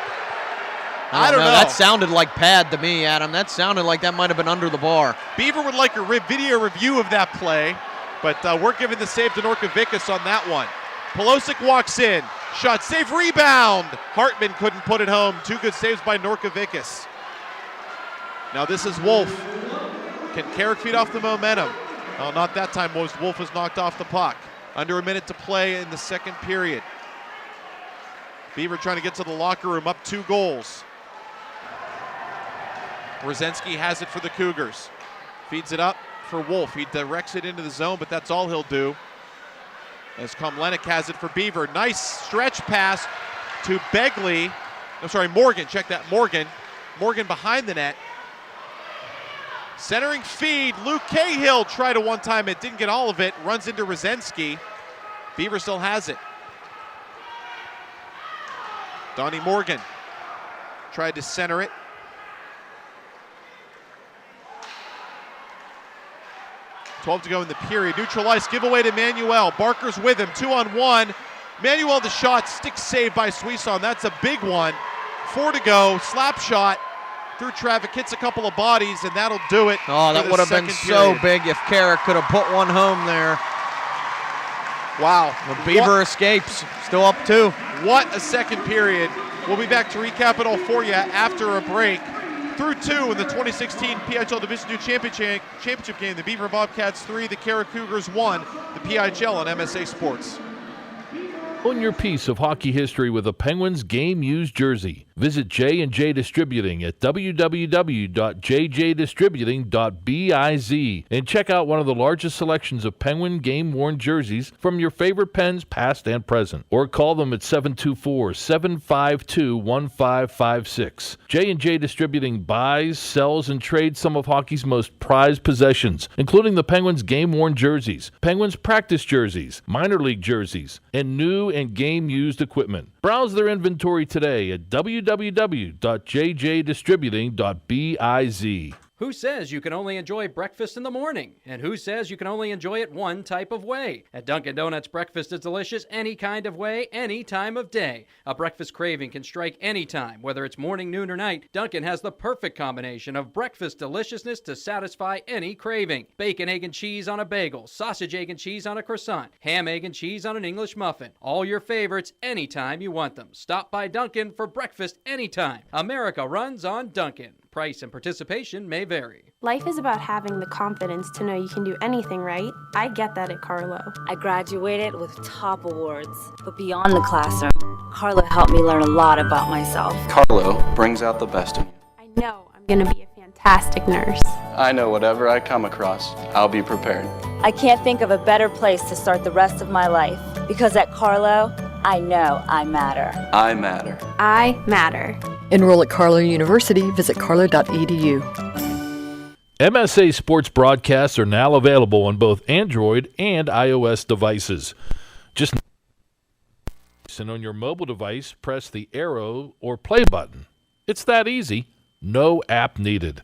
I don't know. That sounded like pad to me, Adam. That sounded like that might have been under the bar. Beaver would like a video review of that play, but we're giving the save to Norkovicus on that one. Pelosic walks in. Shot, save, rebound. Hartman couldn't put it home. 2 good saves by Norkovicus. Now this is Wolf. Can Carrick feed off the momentum? Oh, not that time. Wolf was knocked off the puck. Under a minute to play in the second period. Beaver trying to get to the locker room, up 2 goals. Rosensky has it for the Cougars. Feeds it up for Wolf. He directs it into the zone, but that's all he'll do. As Komlenik has it for Beaver. Nice stretch pass to Begley. I'm sorry, Morgan. Check that, Morgan. Morgan behind the net. Centering feed, Luke Cahill tried it one time, it didn't get all of it, runs into Rosensky. Beaver still has it. Donnie Morgan tried to center it. .12 to go in the period. Neutral ice, giveaway to Manuel. Barker's with him, 2-on-1. Manuel the shot, stick save by Suisson, that's a big one. 4 to go, slap shot. Through traffic, hits a couple of bodies, and that'll do it. Oh, that would have been so big if Carrick could have put one home there. Wow. The Beaver escapes, still up 2. What a second period. We'll be back to recap it all for you after a break. Through 2 in the 2016 PIHL Division II Championship game. The Beaver Bobcats 3, the Carrick Cougars 1. The PIHL on MSA Sports. Own your piece of hockey history with a Penguins game-used jersey. Visit J&J Distributing at www.jjdistributing.biz and check out one of the largest selections of Penguin game-worn jerseys from your favorite Pens past and present. Or call them at 724-752-1556. J&J Distributing buys, sells, and trades some of hockey's most prized possessions, including the Penguins game-worn jerseys, Penguins practice jerseys, minor league jerseys, and new and game-used equipment. Browse their inventory today at www.jjdistributing.biz. Who says you can only enjoy breakfast in the morning? And who says you can only enjoy it one type of way? At Dunkin' Donuts, breakfast is delicious any kind of way, any time of day. A breakfast craving can strike any time, whether it's morning, noon, or night. Dunkin' has the perfect combination of breakfast deliciousness to satisfy any craving. Bacon, egg, and cheese on a bagel, sausage, egg, and cheese on a croissant, ham, egg, and cheese on an English muffin. All your favorites anytime you want them. Stop by Dunkin' for breakfast anytime. America runs on Dunkin'. Price and participation may vary. Life is about having the confidence to know you can do anything right. I get that at Carlo. I graduated with top awards, but beyond the classroom, Carlo helped me learn a lot about myself. Carlo brings out the best in you. I know I'm going to be a fantastic nurse. I know whatever I come across, I'll be prepared. I can't think of a better place to start the rest of my life, because at Carlo, I know I matter. I matter. I matter. Enroll at Carlo University. Visit carlo.edu. MSA sports broadcasts are now available on both Android and iOS devices. Just and on your mobile device, press the arrow or play button. It's that easy. No app needed.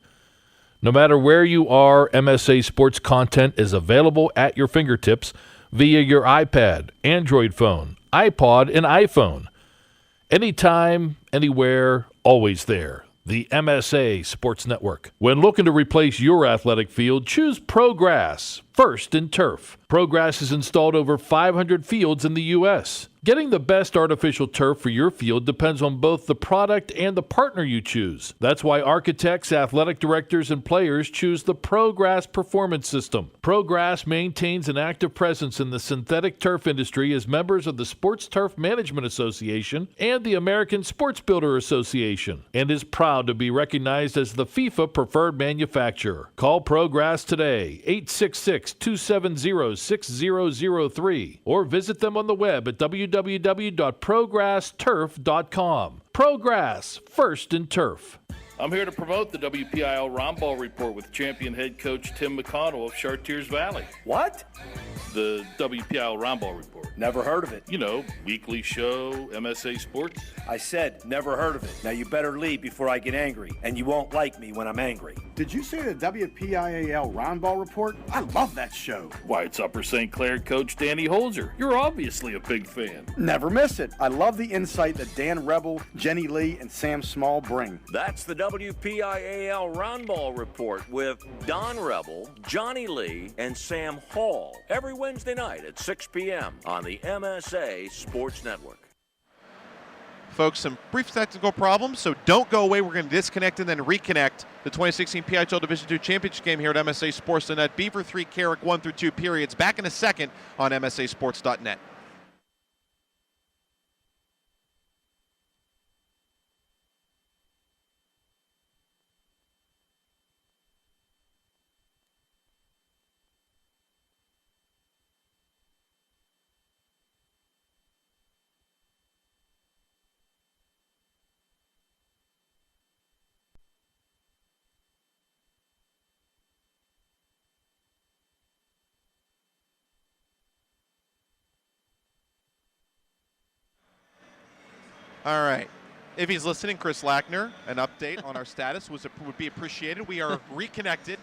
No matter where you are, MSA sports content is available at your fingertips via your iPad, Android phone, iPod, and iPhone. Anytime, anywhere, always there. The MSA Sports Network. When looking to replace your athletic field, choose ProGrass, first in turf. ProGrass has installed over 500 fields in the U.S. Getting the best artificial turf for your field depends on both the product and the partner you choose. That's why architects, athletic directors, and players choose the ProGrass Performance System. ProGrass maintains an active presence in the synthetic turf industry as members of the Sports Turf Management Association and the American Sports Builder Association, and is proud to be recognized as the FIFA preferred manufacturer. Call ProGrass today, 866-270-6003, or visit them on the web at www.progressturf.com. ProGrass, first in turf. I'm here to promote the WPIL Roundball Report with champion head coach Tim McConnell of Chartiers Valley. What? The WPIL Roundball Report. Never heard of it. You know, weekly show, MSA Sports. I said, never heard of it. Now you better leave before I get angry, and you won't like me when I'm angry. Did you say the WPIAL Roundball Report? I love that show. Why, it's Upper St. Clair coach Danny Holzer. You're obviously a big fan. Never miss it. I love the insight that Dan Rebel, Jenny Lee, and Sam Small bring. That's the WPIAL Roundball Report with Don Rebel, Johnny Lee, and Sam Hall every Wednesday night at 6 p.m. on the MSA Sports Network. Folks, some brief technical problems, so don't go away. We're going to disconnect and then reconnect. The 2016 PIHL Division II Championship game here at MSA Sports.net. Beaver 3, Carrick 1 through 2 periods. Back in a second on MSASports.net. All right. If he's listening, Chris Lackner, an update on our status would be appreciated. We are reconnected.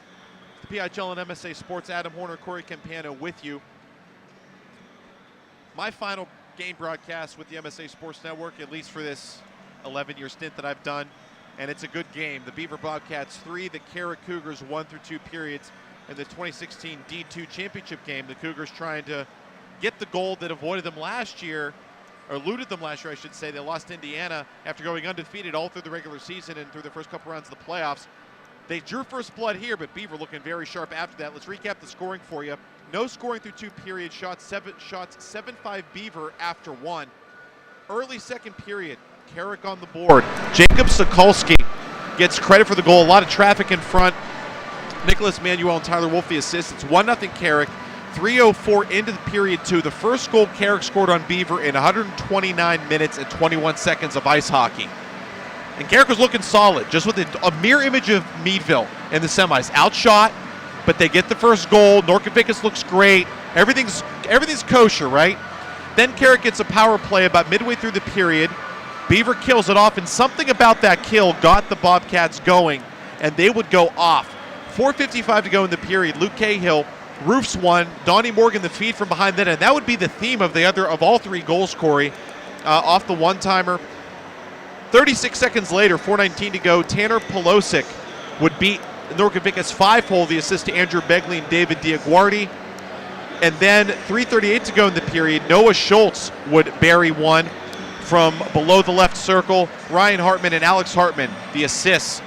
The PIHL and MSA Sports, Adam Hoerner, Cory Campano with you. My final game broadcast with the MSA Sports Network, at least for this 11-year stint that I've done, and it's a good game. The Beaver Bobcats 3, the Carrick Cougars 1 through 2 periods in the 2016 D2 Championship game. The Cougars trying to get the goal that avoided them last year, or eluded them last year, I should say. They lost to Indiana after going undefeated all through the regular season and through the first couple rounds of the playoffs. They drew first blood here, but Beaver looking very sharp after that. Let's recap the scoring for you. No scoring through 2 periods. Shots 7-5 Beaver after 1. Early second period, Carrick on the board. Jacob Sokolski gets credit for the goal. A lot of traffic in front. Nicholas Manuel and Tyler Wolfe assists. It's 1-0 Carrick. 3:04 into the period 2. The first goal Carrick scored on Beaver in 129 minutes and 21 seconds of ice hockey. And Carrick was looking solid, just with a mirror image of Meadville in the semis. Outshot, but they get the first goal. Norkovicus looks great. Everything's kosher, right? Then Carrick gets a power play about midway through the period. Beaver kills it off, and something about that kill got the Bobcats going, and they would go off. 4:55 to go in the period. Luke Cahill roofs one. Donnie Morgan the feed from behind that, and that would be the theme of all three goals, Cory, off the one-timer. 36 seconds later, 4:19 to go, Tanner Pelosic would beat Norcovic's 5-hole, the assist to Andrew Begley and David Diaguardi. And then 3:38 to go in the period, Noah Schultz would bury one from below the left circle. Ryan Hartman and Alex Hartman, the assists.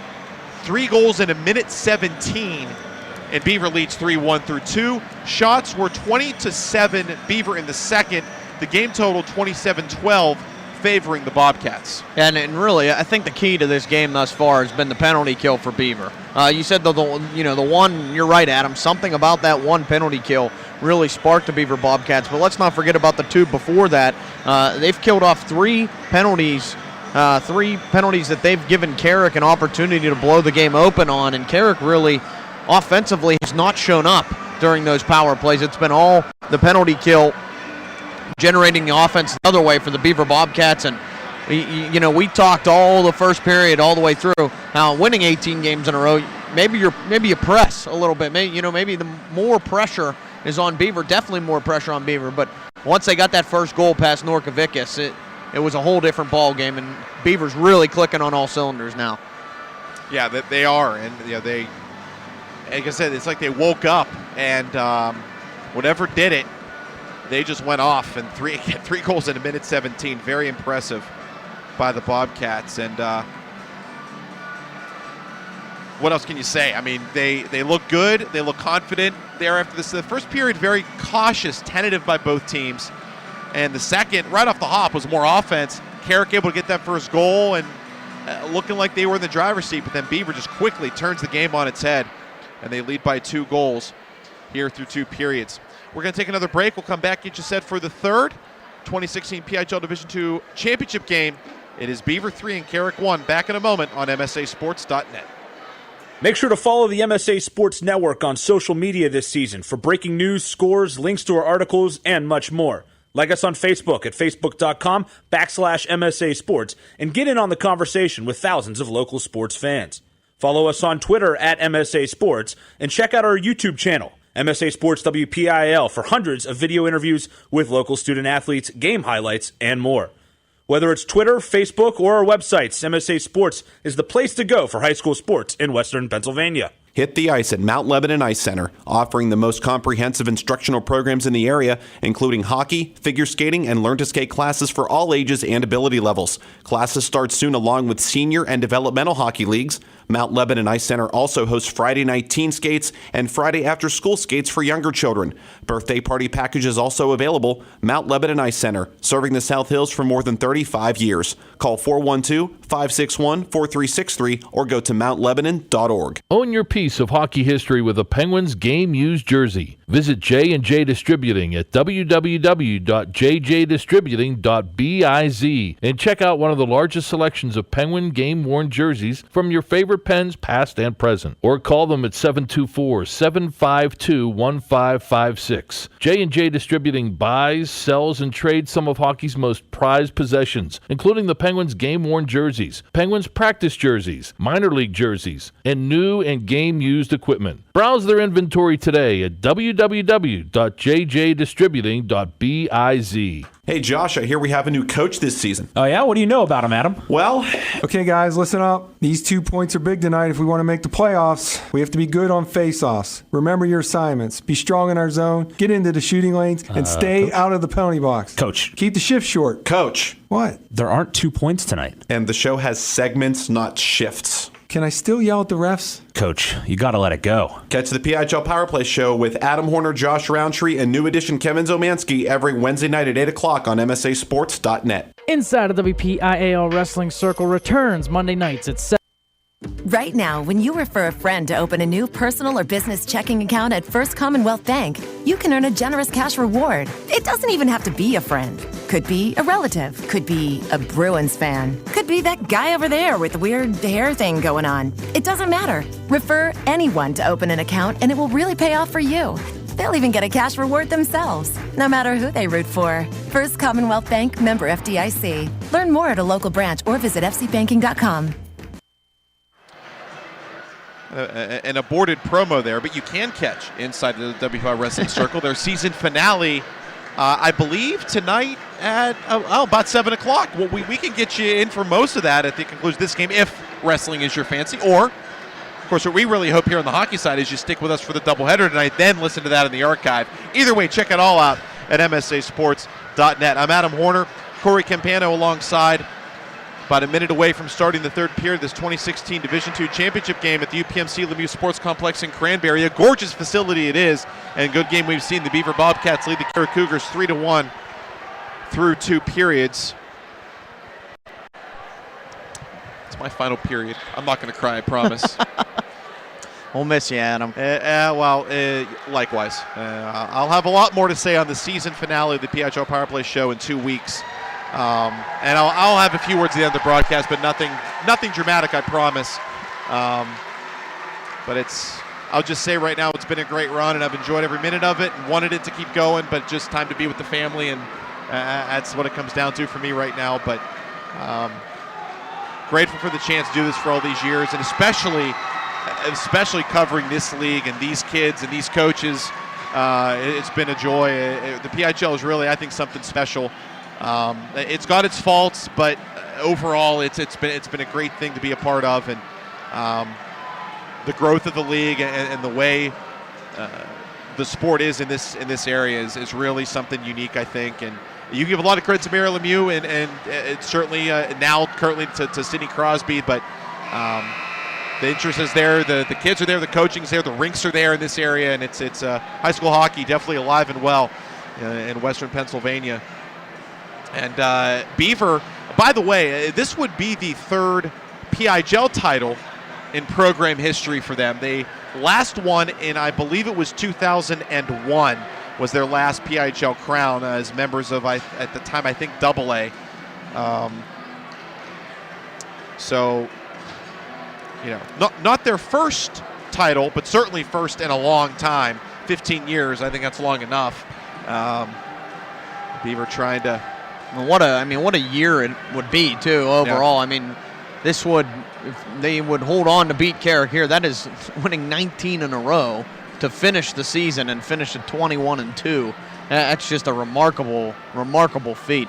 3 goals in a minute 17, and Beaver leads 3-1 through 2. Shots were 20-7 Beaver in the second. The game total 27-12, favoring the Bobcats. And really, I think the key to this game thus far has been the penalty kill for Beaver. You said the one, you're right, Adam, something about that one penalty kill really sparked the Beaver Bobcats, but let's not forget about the 2 before that. They've killed off 3 penalties that they've given Carrick an opportunity to blow the game open on, and Carrick really, offensively, has not shown up during those power plays. It's been all the penalty kill generating the offense the other way for the Beaver Bobcats, and we talked all the first period all the way through. Now, winning 18 games in a row, maybe you press a little bit. Maybe the more pressure is on Beaver, definitely more pressure on Beaver. But once they got that first goal past Norcovicus, it was a whole different ball game, and Beaver's really clicking on all cylinders now. Yeah, they are, and they, like I said, it's like they woke up, and whatever did it, they just went off, and three goals in a minute 17. Very impressive by the Bobcats. And what else can you say? I mean, they look good. They look confident there after this. The first period, very cautious, tentative by both teams. And the second, right off the hop, was more offense. Carrick able to get that first goal and looking like they were in the driver's seat. But then Beaver just quickly turns the game on its head, and they lead by 2 goals here through 2 periods. We're going to take another break. We'll come back, get you set for the third 2016 PIHL Division II championship game. It is Beaver 3 and Carrick 1. Back in a moment on MSASports.net. Make sure to follow the MSA Sports Network on social media this season for breaking news, scores, links to our articles, and much more. Like us on Facebook at facebook.com/MSA Sports and get in on the conversation with thousands of local sports fans. Follow us on Twitter at MSA Sports and check out our YouTube channel, MSA Sports WPIHL, for hundreds of video interviews with local student athletes, game highlights, and more. Whether it's Twitter, Facebook, or our websites, MSA Sports is the place to go for high school sports in Western Pennsylvania. Hit the ice at Mount Lebanon Ice Center, offering the most comprehensive instructional programs in the area, including hockey, figure skating, and learn-to-skate classes for all ages and ability levels. Classes start soon along with senior and developmental hockey leagues. Mount Lebanon Ice Center also hosts Friday night teen skates and Friday after-school skates for younger children. Birthday party packages also available. Mount Lebanon Ice Center, serving the South Hills for more than 35 years. Call 412-561-4363 or go to mountlebanon.org. Own your piece of hockey history with a Penguins game used jersey. Visit J&J Distributing at www.jjdistributing.biz and check out one of the largest selections of Penguin game-worn jerseys from your favorite Pens past and present. Or call them at 724-752-1556. J&J Distributing buys, sells, and trades some of hockey's most prized possessions, including the Penguins game-worn jerseys, Penguins practice jerseys, minor league jerseys, and new and game-used equipment. Browse their inventory today at www.jjdistributing.biz. Hey Josh, I hear we have a new coach this season. Oh yeah? What do you know about him, Adam? Well, okay guys, listen up. These 2 points are big tonight if we want to make the playoffs. We have to be good on face-offs. Remember your assignments. Be strong in our zone, get into the shooting lanes, and stay out of the penalty box. Coach. Keep the shift short. Coach. What? There aren't 2 points tonight. And the show has segments, not shifts. Can I still yell at the refs? Coach, you got to let it go. Catch the PIHL Power Play Show with Adam Hoerner, Josh Roundtree, and new edition Kevin Zomansky every Wednesday night at 8 o'clock on MSASports.net. Inside of the WPIHL Wrestling Circle returns Monday nights at 7. Right now, when you refer a friend to open a new personal or business checking account at First Commonwealth Bank, you can earn a generous cash reward. It doesn't even have to be a friend. Could be a relative. Could be a Bruins fan. Could be that guy over there with the weird hair thing going on. It doesn't matter. Refer anyone to open an account and it will really pay off for you. They'll even get a cash reward themselves, no matter who they root for. First Commonwealth Bank, member FDIC. Learn more at a local branch or visit fcbanking.com. an aborted promo there, but you can catch inside the WPI Wrestling Circle. Their season finale, I believe, tonight at about 7 o'clock. Well, we can get you in for most of that at the conclusion of this game if wrestling is your fancy. Or, of course, what we really hope here on the hockey side is you stick with us for the doubleheader tonight, then listen to that in the archive. Either way, check it all out at msasports.net. I'm Adam Hoerner, Cory Campano alongside. About a minute away from starting the third period of this 2016 Division II championship game at the UPMC Lemieux Sports Complex in Cranberry. A gorgeous facility it is, and good game we've seen. The Beaver Bobcats lead the Carrick Cougars 3-1 through 2 periods. It's my final period. I'm not going to cry, I promise. We'll miss you, Adam. Likewise. I'll have a lot more to say on the season finale of the PIHL Power Play show in 2 weeks. And I'll have a few words at the end of the broadcast, but nothing dramatic, I promise. But I'll just say right now, it's been a great run, and I've enjoyed every minute of it and wanted it to keep going, but just time to be with the family, and that's what it comes down to for me right now. But grateful for the chance to do this for all these years, and especially covering this league and these kids and these coaches. It's been a joy. The PIHL is really, I think, something special. It's got its faults, but overall, it's been a great thing to be a part of, and the growth of the league and the way the sport is in this area is really something unique, I think. And you give a lot of credit to Mayor Lemieux, and it's certainly now currently to Sidney Crosby, but the interest is there, the kids are there, the coaching's there, the rinks are there in this area, and it's high school hockey definitely alive and well in Western Pennsylvania. And Beaver, by the way, this would be the third PIHL title in program history for them. They last won in, I believe it was 2001, was their last PIHL crown as members of, at the time, I think, AA. So, not their first title, but certainly first in a long time. 15 years, I think that's long enough. Beaver trying to... What a year it would be, too, overall. Yeah. If they would hold on to beat Carrick here, that is winning 19 in a row to finish the season and finish at 21-2. That's just a remarkable feat.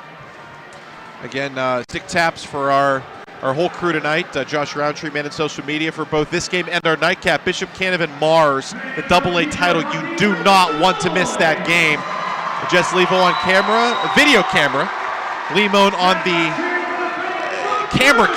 Again, stick taps for our whole crew tonight. Josh Roundtree, man in social media for both this game and our nightcap. Bishop Canavan Mars, the AA title. You do not want to miss that game. Jess Levo on camera, video camera. Limon on the camera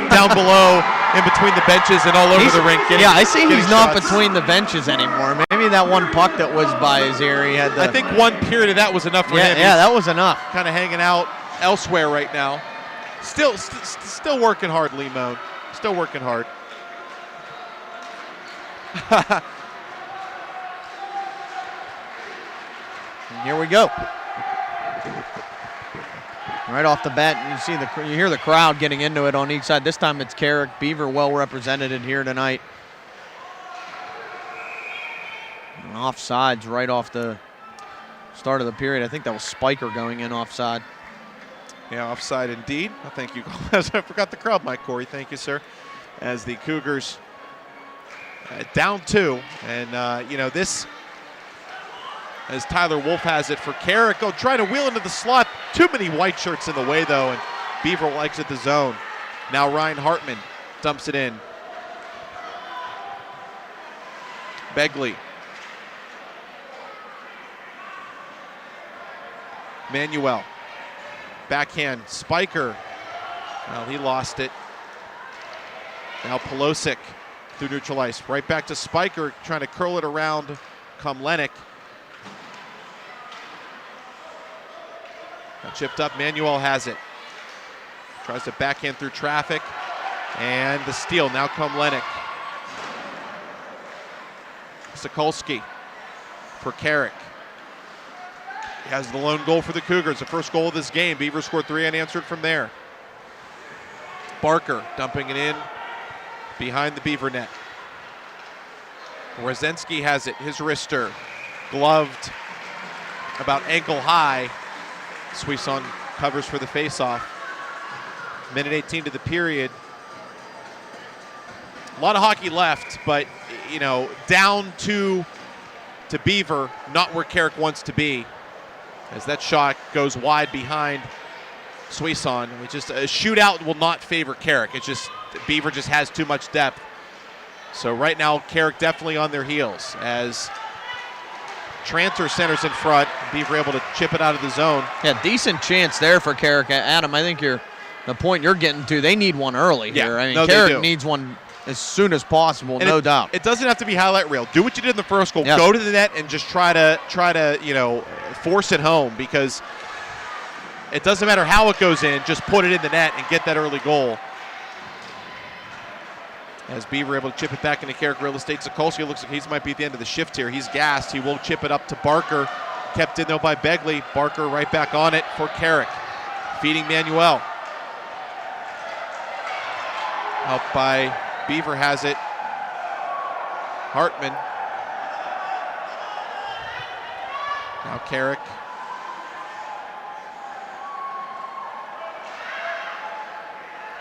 down below in between the benches and all over the rink. I see he's not between the benches anymore. Maybe that one puck that was by his ear, he had I think one period of that was enough for him. Yeah, that was enough. Kind of hanging out elsewhere right now. Still working hard, Limon. Still working hard. Here we go. Right off the bat, you hear the crowd getting into it on each side. This time it's Carrick. Beaver well represented here tonight. And offsides right off the start of the period. I think that was Spiker going in offside. Yeah, offside indeed. Oh, thank you. I forgot the crowd, Mike Cory. Thank you, sir. As the Cougars down 2, and this. As Tyler Wolf has it for Carrick. Trying to wheel into the slot. Too many white shirts in the way, though, and Beaver will exit the zone. Now Ryan Hartman dumps it in. Begley. Manuel. Backhand. Spiker. Well, he lost it. Now Pelosic through neutral ice. Right back to Spiker, trying to curl it around Komlenik. Chipped up, Manuel has it. Tries to backhand through traffic. And the steal, now Komlenik. Sokolski for Carrick. He has the lone goal for the Cougars, the first goal of this game. Beaver scored 3 unanswered from there. Barker dumping it in behind the Beaver net. Rozenski has it, his wrister, gloved about ankle high. Suisson covers for the faceoff. Minute 18 to the period. A lot of hockey left, but, down to Beaver, not where Carrick wants to be, as that shot goes wide behind Suison. A shootout will not favor Carrick. It's just Beaver just has too much depth. So right now, Carrick definitely on their heels as Tranter centers in front. Beaver able to chip it out of the zone. Yeah, decent chance there for Carrick. Adam, I think the point you're getting to, they need one early here. I mean, Carrick needs one as soon as possible, no doubt. It doesn't have to be highlight reel. Do what you did in the first goal. Go to the net and just try to force it home, because it doesn't matter how it goes in. Just put it in the net and get that early goal. As Beaver able to chip it back into Carrick real estate. Sokolsky looks like he might be at the end of the shift here. He's gassed. He will chip it up to Barker. Kept in though by Begley. Barker right back on it for Carrick. Feeding Manuel. Out by Beaver has it. Hartman. Now Carrick.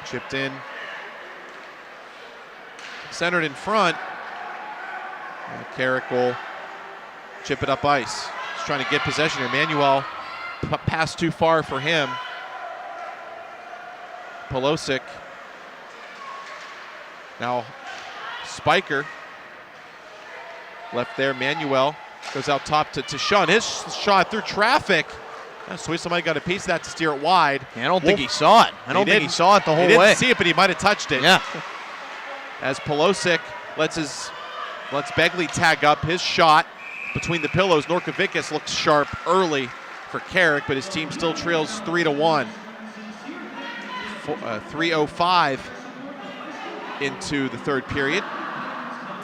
Chipped in. Centered in front. Carrick will chip it up ice. He's trying to get possession here. Manuel passed too far for him. Polosic. Now Spiker. Left there. Manuel goes out top to Sean. His shot through traffic. Somebody got a piece of that to steer it wide. I don't think he saw it. I don't think he saw it the whole way. He didn't see it, but he might have touched it. Yeah. As Polosic lets Begley tag up his shot between the pillows. Norkovicus looks sharp early for Carrick, but his team still trails 3-1. 3:05 into the third period.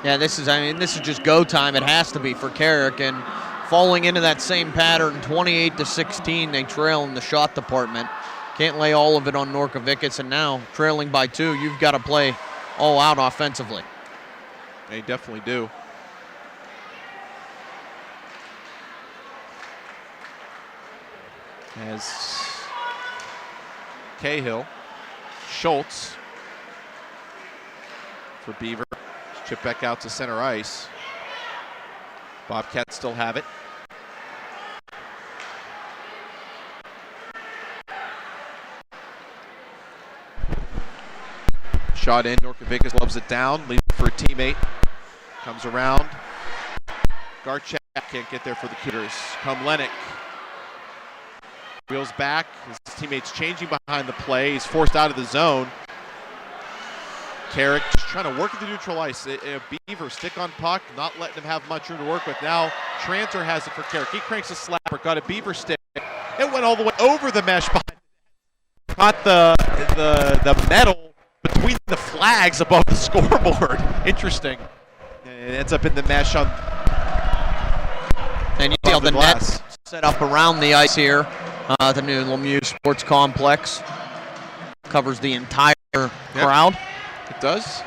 Yeah, this is just go time. It has to be for Carrick, and falling into that same pattern, 28-16, they trail in the shot department. Can't lay all of it on Norkovicus, and now trailing by 2, you've got to play all out offensively. They definitely do. As Cahill, Schultz for Beaver. Chip back out to center ice. Bobcats still have it. Shot in, Norkovicus loves it down, leaves it for a teammate. Comes around. Garchak can't get there for the Cougars. Komlenik. Wheels back, his teammate's changing behind the play. He's forced out of the zone. Carrick just trying to work at the neutral ice. Beaver stick on puck, not letting him have much room to work with. Now Tranter has it for Carrick. He cranks a slapper, got a Beaver stick. It went all the way over the mesh behind. Caught the metal between the flags above the scoreboard. Interesting. And it ends up in the mesh on. And you see how the net set up around the ice here. The new Lemieux Sports Complex covers the entire crowd. It does.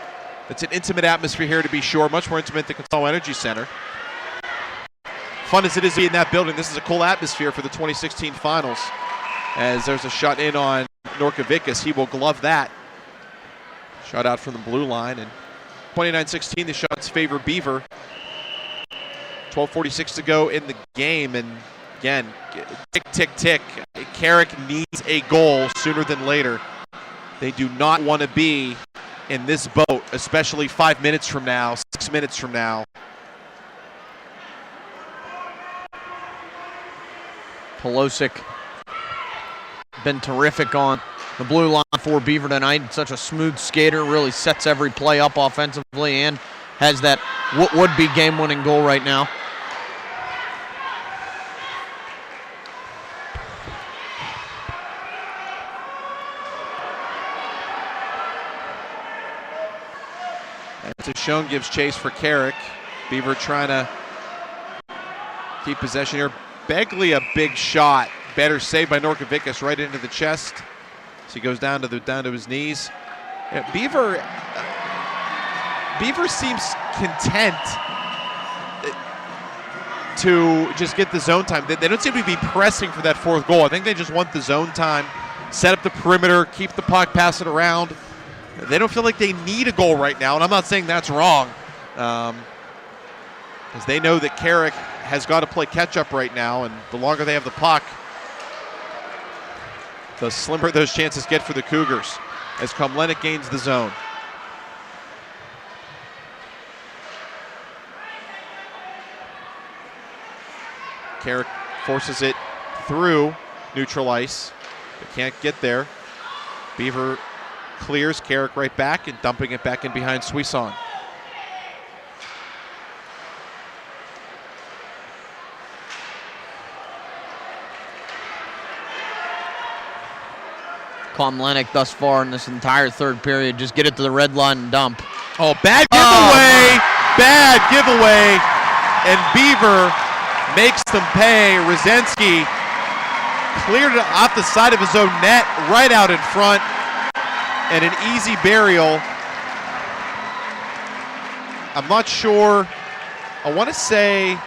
It's an intimate atmosphere here, to be sure. Much more intimate than Consol Energy Center. Fun as it is to be in that building, this is a cool atmosphere for the 2016 finals. As there's a shot in on Norkovicus, he will glove that. Shot out from the blue line, and 29-16, the shots favor Beaver. 12:46 to go in the game, and again, tick, tick, tick. Carrick needs a goal sooner than later. They do not want to be in this boat, especially 5 minutes from now, 6 minutes from now. Polosic been terrific on the blue line for Beaver tonight. Such a smooth skater, really sets every play up offensively and has that what would be game-winning goal right now. As shown, gives chase for Carrick. Beaver trying to keep possession here. Begley, a big shot. Better save by Norkovicus right into the chest. So he goes down to his knees. Yeah, Beaver seems content to just get the zone time. They don't seem to be pressing for that fourth goal. I think they just want the zone time, set up the perimeter, keep the puck, pass it around. they don't feel like they need a goal right now, and I'm not saying that's wrong, as they know that Carrick has got to play catch-up right now, and the longer they have the puck, the slimmer those chances get for the Cougars as Komlenik gains the zone. Carrick forces it through neutral ice, but can't get there. Beaver clears, Carrick right back and dumping it back in behind Suisson. Komlenik thus far in this entire third period, just get it to the red line and dump. Oh, bad giveaway! Bad giveaway, and Beaver makes them pay. Rosensky cleared it off the side of his own net, right out in front, and an easy burial. I'm not sure. I want to say,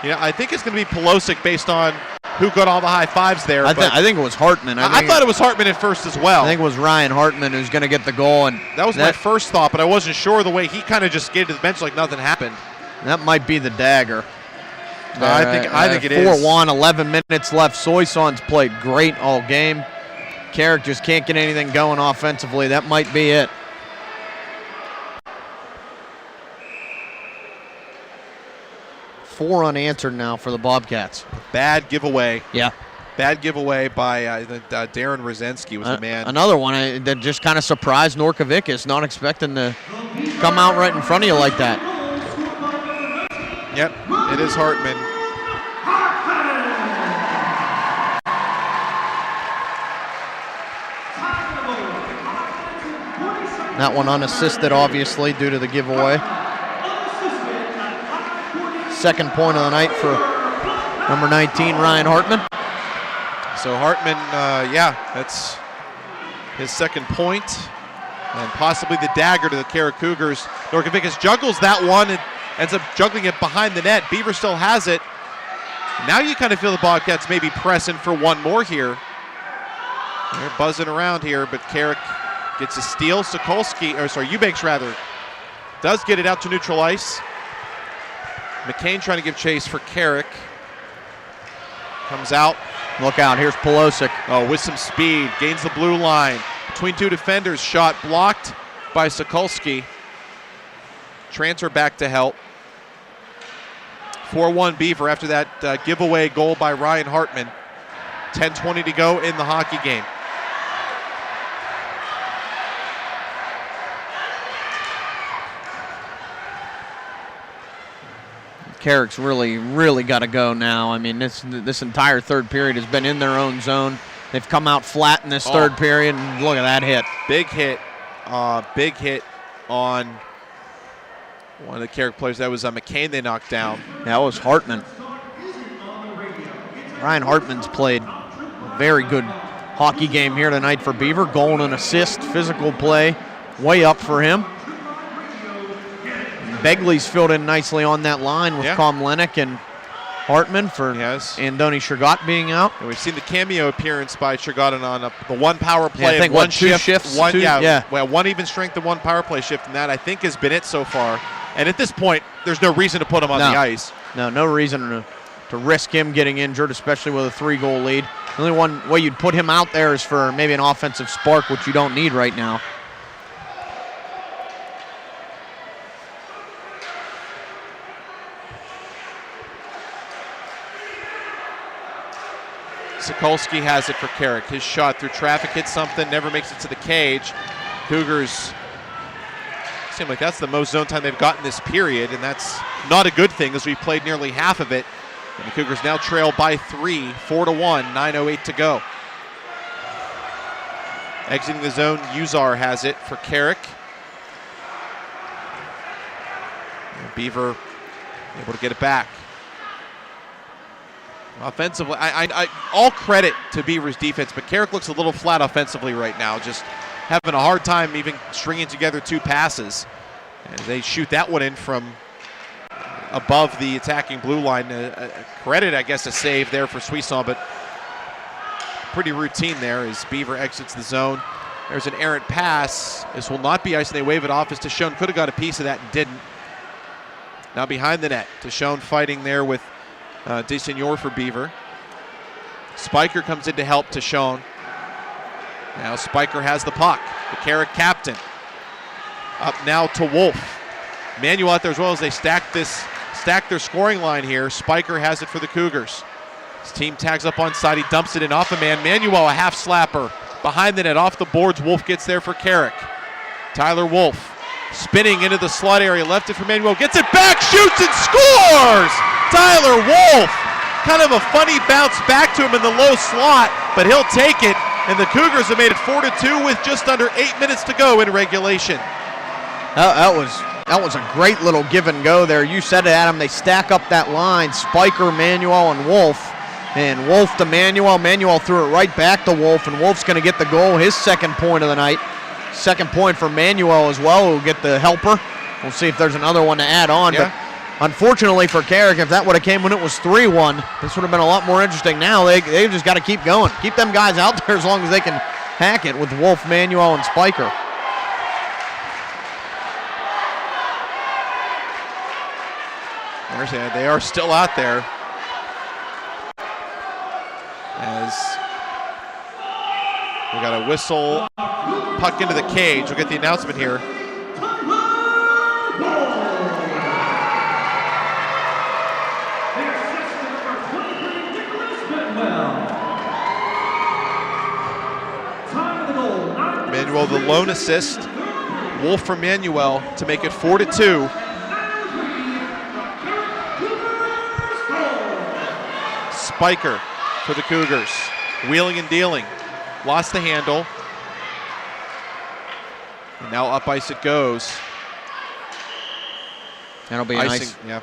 I think it's going to be Pelosic based on who got all the high fives there. I think it was Hartman. I thought it was Hartman at first as well. I think it was Ryan Hartman who's going to get the goal. And that was my first thought, but I wasn't sure the way he kind of just gave to the bench like nothing happened. That might be the dagger. I think it is. 4-1, 11 minutes left. Soisson's played great all game. Carrick just can't get anything going offensively. That might be it. Four unanswered now for the Bobcats. Bad giveaway. Yeah. Bad giveaway by Darren Rosensky was the man. Another one that just kind of surprised Norkovicus, not expecting to come out right in front of you like that. Yep, it is Hartman. That one unassisted, obviously, due to the giveaway. Second point of the night for number 19, Ryan Hartman. So Hartman, that's his second point, and possibly the dagger to the Carrick Cougars. Norkovicus juggles that one and ends up juggling it behind the net. Beaver still has it. Now you kind of feel the Bobcats maybe pressing for one more here. They're buzzing around here, but Carrick gets a steal. Eubanks rather, does get it out to neutral ice. McCain trying to give chase for Carrick. Comes out. Look out, here's Pelosic. Oh, with some speed, gains the blue line. Between two defenders, shot blocked by Sokolski. Transfer back to help. 4-1 Beaver after that giveaway goal by Ryan Hartman. 10:20 to go in the hockey game. Carrick's really got to go now. I mean, this entire third period has been in their own zone. They've come out flat in this third period, and look at that hit. Big hit on one of the Carrick players. That was McCain they knocked down. That was Hartman. Ryan Hartman's played a very good hockey game here tonight for Beaver. Goal and an assist, physical play, way up for him. Begley's filled in nicely on that line with Komlenik and Hartman for Andoni Shergott being out. And we've seen the cameo appearance by Shergott on the one power play. I think one two shifts. One even strength and one power play shift, and that I think has been it so far. And at this point, there's no reason to put him on the ice. No reason to risk him getting injured, especially with a 3-goal lead. The only one way you'd put him out there is for maybe an offensive spark, which you don't need right now. Sokolski has it for Carrick. His shot through traffic hits something, never makes it to the cage. Cougars seem like that's the most zone time they've gotten this period, and that's not a good thing as we've played nearly half of it. And the Cougars now trail by 3, 4-1, 9:08 to go. Exiting the zone, Uzar has it for Carrick. And Beaver able to get it back. Offensively, I all credit to Beaver's defense, but Carrick looks a little flat offensively right now, just having a hard time even stringing together two passes. And they shoot that one in from above the attacking blue line. Credit, I guess, a save there for Suisson, but pretty routine there as Beaver exits the zone. There's an errant pass. This will not be icing. They wave it off as Tishon could have got a piece of that and didn't. Now behind the net, Tishon fighting there with DeSenior for Beaver. Spiker comes in to help Tishon. Now Spiker has the puck. The Carrick captain. Up now to Wolf. Manuel out there as well as they stack their scoring line here. Spiker has it for the Cougars. His team tags up on side. He dumps it in off a man. Manuel, a half slapper. Behind the net, off the boards. Wolf gets there for Carrick. Tyler Wolf spinning into the slot area. Left it for Manuel. Gets it back, shoots and scores! Tyler Wolf. Kind of a funny bounce back to him in the low slot, but he'll take it. And the Cougars have made it 4-2 with just under 8 minutes to go in regulation. That was a great little give and go there. You said it, Adam. They stack up that line. Spiker, Manuel, and Wolf. And Wolf to Manuel. Manuel threw it right back to Wolf, and Wolf's going to get the goal, his second point of the night. Second point for Manuel as well, who'll get the helper. We'll see if there's another one to add on. Yeah. But unfortunately for Carrick, if that would have came when it was 3-1, this would have been a lot more interesting. Now they've just got to keep going. Keep them guys out there as long as they can hack it with Wolf, Manuel, and Spiker. They are still out there. As we got a whistle, puck into the cage. We'll get the announcement here. Manuel, the lone assist. Wolf for Manuel to make it 4-2. Spiker for the Cougars. Wheeling and dealing. Lost the handle. And now up ice it goes. That'll be icing, nice. Yeah.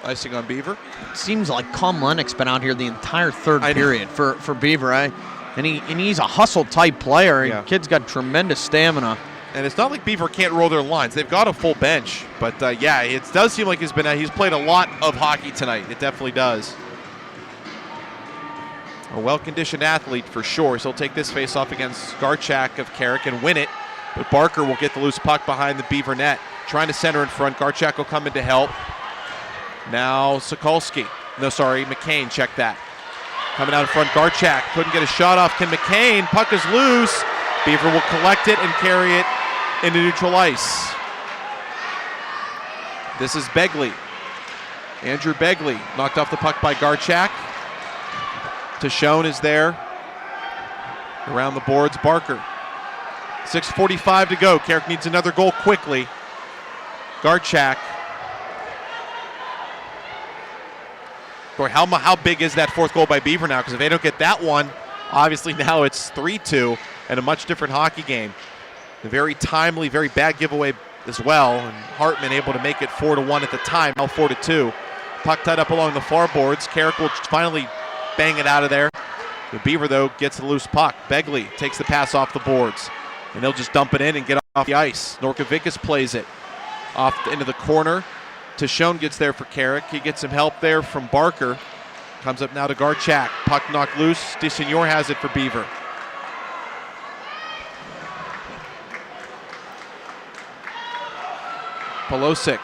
Icing on Beaver. It seems like Com Lennox's been out here the entire third period for Beaver. And he's a hustle type player. Yeah. Kid's got tremendous stamina. And it's not like Beaver can't roll their lines. They've got a full bench. But yeah, it does seem like he's played a lot of hockey tonight. It definitely does. A well-conditioned athlete for sure. So he'll take this face-off against Garchak of Carrick and win it. But Barker will get the loose puck behind the Beaver net. Trying to center in front. Garchak will come in to help. Now Sokolsky. No, sorry, McCain. Check that. Coming out in front, Garchak. Couldn't get a shot off. Can McCain? Puck is loose. Beaver will collect it and carry it into neutral ice. This is Begley. Andrew Begley knocked off the puck by Garchak. Tishon is there. Around the boards, Barker. 6:45 to go. Carrick needs another goal quickly. Garchak. Boy, how big is that fourth goal by Beaver now? Because if they don't get that one, obviously now it's 3-2 and a much different hockey game. A very timely, very bad giveaway as well. And Hartman able to make it 4-1 at the time, now 4-2. Puck tied up along the far boards. Carrick will finally bang it out of there. The Beaver, though, gets the loose puck. Begley takes the pass off the boards. And they'll just dump it in and get off the ice. Norkovicus plays it off into the corner. Tishon gets there for Carrick. He gets some help there from Barker. Comes up now to Garchak. Puck knocked loose. DeSenior has it for Beaver. Polosic.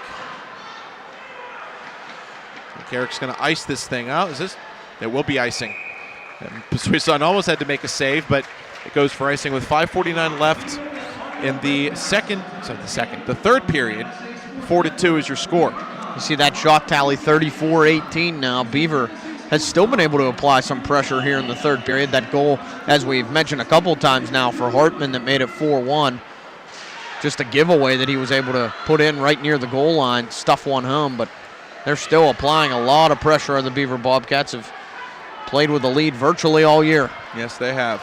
Carrick's going to ice this thing out. Is this? It will be icing. Suisan almost had to make a save, but it goes for icing with 5:49 left in the third period. 4-2 is your score. You see that shot tally, 34-18 now. Beaver has still been able to apply some pressure here in the third period. That goal, as we've mentioned a couple times now, for Hartman that made it 4-1. Just a giveaway that he was able to put in right near the goal line, stuff one home, but they're still applying a lot of pressure on the Beaver Bobcats. Have played with the lead virtually all year. Yes, they have.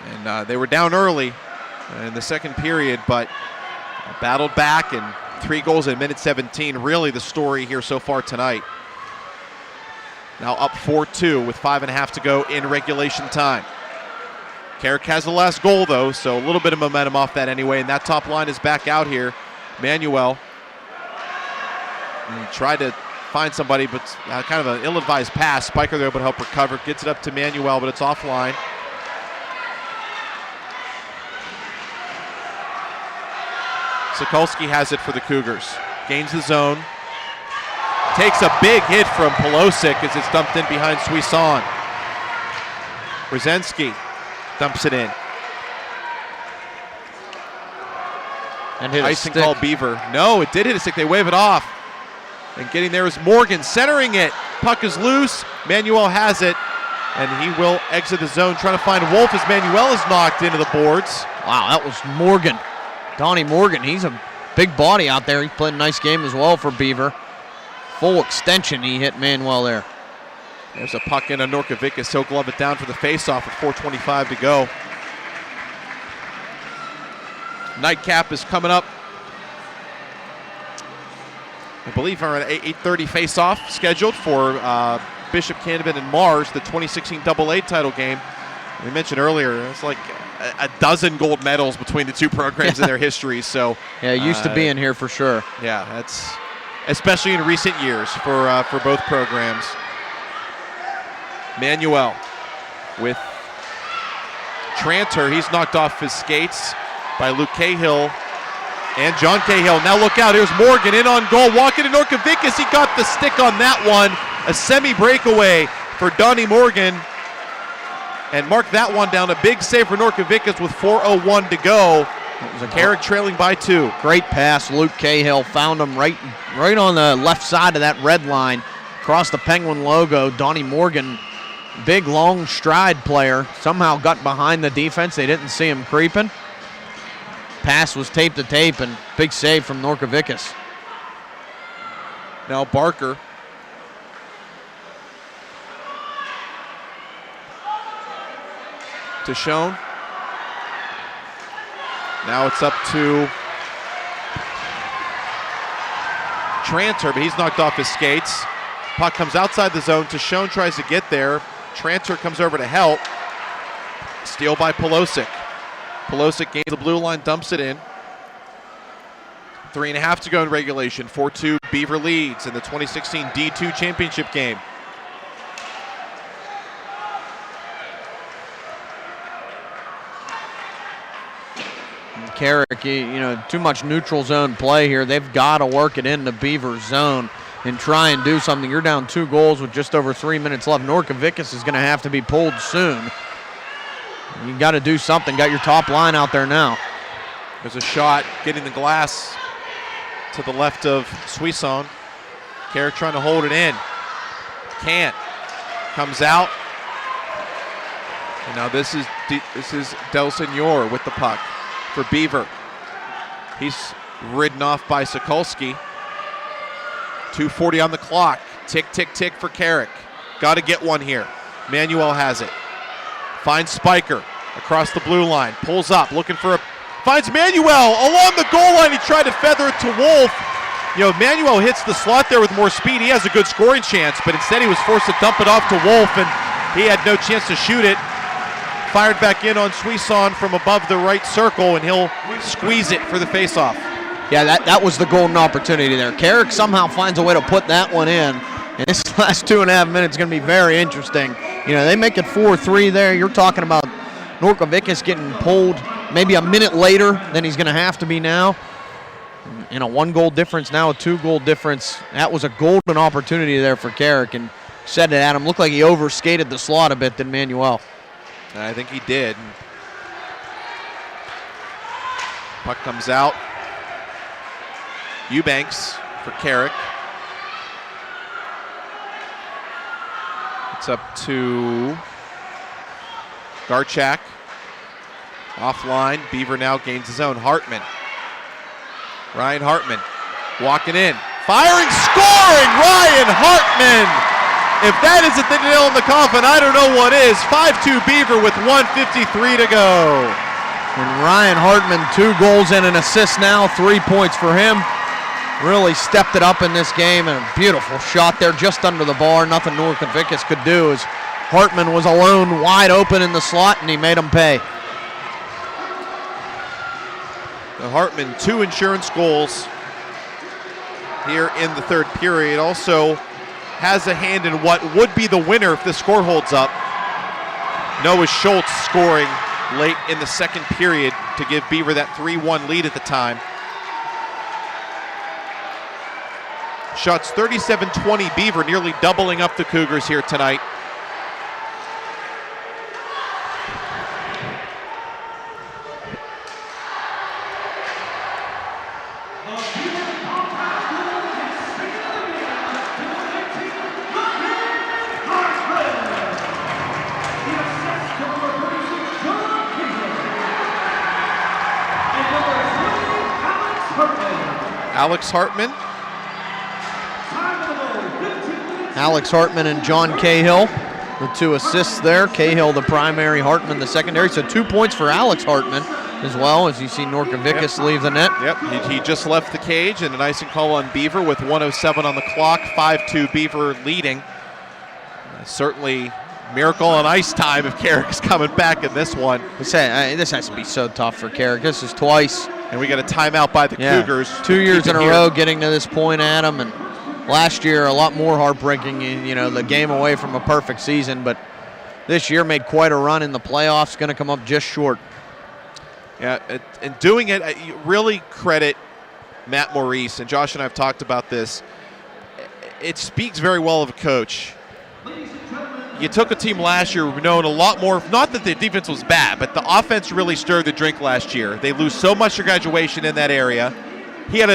And they were down early in the second period, but battled back, and 3 goals in minute 17. Really the story here so far tonight. Now up 4-2 with 5.5 to go in regulation time. Carrick has the last goal, though, so a little bit of momentum off that anyway, and that top line is back out here. Manuel tried to find somebody, but kind of an ill-advised pass. Spiker there, but help recover. Gets it up to Manuel, but it's offline. Sokolsky has it for the Cougars. Gains the zone. Takes a big hit from Polosic as it's dumped in behind Suisson. Brzezinski dumps it in. And hit icing call Beaver. No, it did hit a stick. They wave it off. And getting there is Morgan, centering it. Puck is loose. Manuel has it. And he will exit the zone, trying to find Wolf as Manuel is knocked into the boards. Wow, that was Morgan. Donnie Morgan, he's a big body out there. He played a nice game as well for Beaver. Full extension, he hit Manuel there. There's a puck in on Norkovicus. He'll glove it down for the faceoff with 4:25 to go. Nightcap is coming up. I believe around 8:30 faceoff scheduled for Bishop Canterbury and Mars, the 2016 AA title game. We mentioned earlier, it's like a dozen gold medals between the two programs in their history. So yeah, it used to be in here for sure. Yeah, that's especially in recent years for both programs. Manuel with Tranter. He's knocked off his skates by Luke Cahill and John Cahill. Now look out, here's Morgan in on goal, walking to Norkovicus. He got the stick on that one. A semi-breakaway for Donnie Morgan. And mark that one down. A big save for Norkovicus with 4:01 to go. Carrick trailing by 2. Great pass. Luke Cahill found him right on the left side of that red line. Across the Penguin logo. Donnie Morgan, big long stride player, somehow got behind the defense. They didn't see him creeping. Pass was tape to tape, and big save from Norkovicus. Now Barker. To Schoen. Now it's up to Tranter, but he's knocked off his skates. Puck comes outside the zone. Schoen tries to get there. Tranter comes over to help. Steal by Polosic. Polosic gains the blue line, dumps it in. 3.5 to go in regulation. 4-2 Beaver leads in the 2016 D2 championship game. Carrick, too much neutral zone play here. They've got to work it into Beaver zone and try and do something. You're down 2 goals with just over 3 minutes left. Norkovicus is going to have to be pulled soon. You got to do something. Got your top line out there now. There's a shot getting the glass to the left of Suisson. Carrick trying to hold it in. Can't. Comes out. And now this is Del Senor with the puck for Beaver. He's ridden off by Sokolsky. 2:40 on the clock. Tick, tick, tick for Carrick. Got to get one here. Manuel has it. Finds Spiker across the blue line. Pulls up, looking for finds Manuel along the goal line. He tried to feather it to Wolf. Manuel hits the slot there with more speed. He has a good scoring chance, but instead he was forced to dump it off to Wolf, and he had no chance to shoot it. Fired back in on Suisson from above the right circle, and he'll squeeze it for the faceoff. Yeah, that was the golden opportunity there. Carrick somehow finds a way to put that one in. And this last 2.5 minutes is going to be very interesting. They make it 4-3 there. You're talking about Norkovicus getting pulled maybe a minute later than he's going to have to be now. 1 goal difference, now a 2 goal difference. That was a golden opportunity there for Carrick, and said it at him. Looked like he overskated the slot a bit than Manuel. I think he did. Puck comes out. Eubanks for Carrick. It's up to Garchak. Offline. Beaver now gains his own. Hartman. Ryan Hartman walking in. Firing, scoring! Ryan Hartman! If that isn't the nail in the coffin, I don't know what is. 5-2 Beaver with 1:53 to go. And Ryan Hartman, 2 goals and an assist now, 3 points for him. Really stepped it up in this game, and a beautiful shot there just under the bar. Nothing Norkovicus could do as Hartman was alone wide open in the slot, and he made him pay. The Hartman, 2 insurance goals here in the third period. Also has a hand in what would be the winner if the score holds up. Noah Schultz scoring late in the second period to give Beaver that 3-1 lead at the time. Shots 37-20 Beaver, nearly doubling up the Cougars here tonight. Alex Hartman. Alex Hartman and John Cahill, the 2 assists there. Cahill the primary, Hartman the secondary. So 2 points for Alex Hartman as well, as you see Norkovicus leave the net. Yep, he just left the cage, and an icing call on Beaver with 1:07 on the clock. 5-2 Beaver leading. Certainly miracle on ice time if Carrick is coming back in this one. This has to be so tough for Carrick. This is twice. And we got a timeout by the Cougars. 2 years in a row getting to this point, Adam, and last year a lot more heartbreaking, the game away from a perfect season, but this year made quite a run in the playoffs, going to come up just short. Yeah, and doing it, you really credit Matt Maurice, and Josh and I have talked about this. It speaks very well of a coach. You took a team last year known a lot more, not that the defense was bad, but the offense really stirred the drink last year. They lose so much to graduation in that area. He had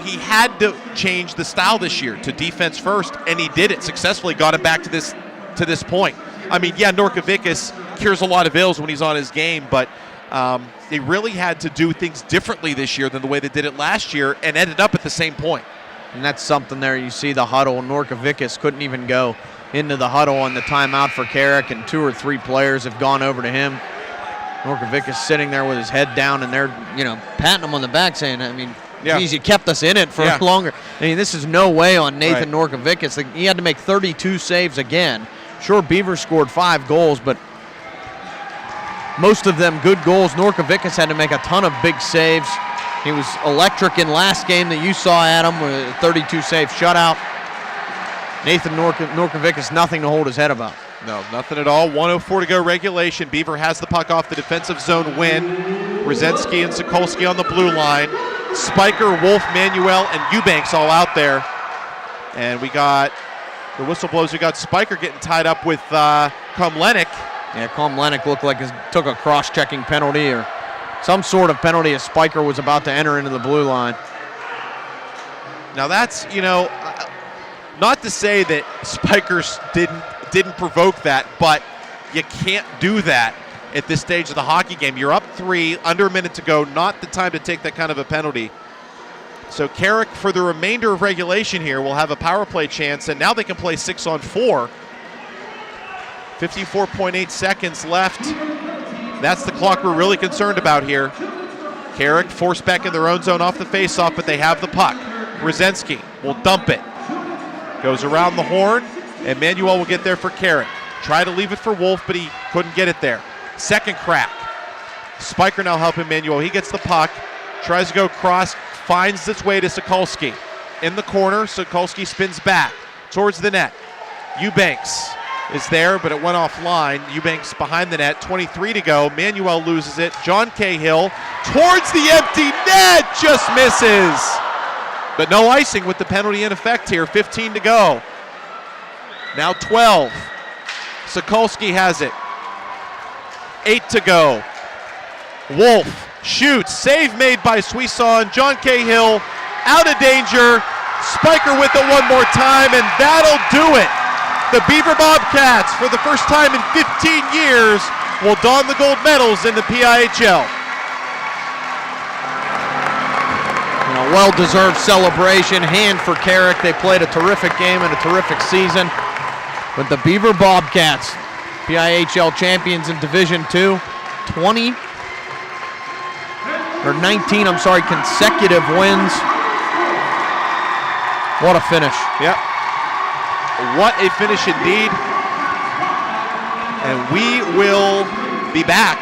he had to change the style this year to defense first, and he did it successfully, got him back to this point. I mean, yeah, Norkovicus cures a lot of ills when he's on his game, but they really had to do things differently this year than the way they did it last year, and ended up at the same point. And that's something there. You see the huddle. Norkovicus couldn't even go into the huddle on the timeout for Carrick, and 2 or 3 players have gone over to him. Norkovicus sitting there with his head down, and they're, patting him on the back saying, geez, you kept us in it for longer. This is no way on Nathan Norkovicus. He had to make 32 saves again. Sure, Beaver scored 5 goals, but most of them good goals. Norkovicus had to make a ton of big saves. He was electric in last game that you saw, Adam, with a 32-save shutout. Nathan Norkovicus, nothing to hold his head about. No, nothing at all. 1:04 to go regulation. Beaver has the puck off the defensive zone win. Brzezinski and Sokolsky on the blue line. Spiker, Wolf, Manuel, and Eubanks all out there. And we got the whistle blows. We got Spiker getting tied up with Komlenik. Yeah, Komlenik looked like he took a cross-checking penalty or some sort of penalty as Spiker was about to enter into the blue line. Now that's, not to say that Spikers didn't provoke that, but you can't do that at this stage of the hockey game. You're up 3, under a minute to go, not the time to take that kind of a penalty. So Carrick, for the remainder of regulation here, will have a power play chance, and now they can play 6-on-4. 54.8 seconds left. That's the clock we're really concerned about here. Carrick forced back in their own zone off the faceoff, but they have the puck. Brzezinski will dump it. Goes around the horn, and Manuel will get there for Carrick. Try to leave it for Wolf, but he couldn't get it there. Second crack. Spiker now helping Manuel. He gets the puck, tries to go cross, finds its way to Sokolsky. In the corner, Sokolsky spins back towards the net. Eubanks is there, but it went offline. Eubanks behind the net, 23 to go. Manuel loses it. John Cahill towards the empty net, just misses. But no icing with the penalty in effect here. 15 to go. Now 12. Sokolsky has it. 8 to go. Wolf shoots. Save made by Suisson. John Cahill out of danger. Spiker with it one more time, and that'll do it. The Beaver Bobcats, for the first time in 15 years, will don the gold medals in the PIHL. Well-deserved celebration, hand for Carrick. They played a terrific game and a terrific season. But the Beaver Bobcats, PIHL champions in Division II, 19 consecutive wins. What a finish. Yep. What a finish indeed. And we will be back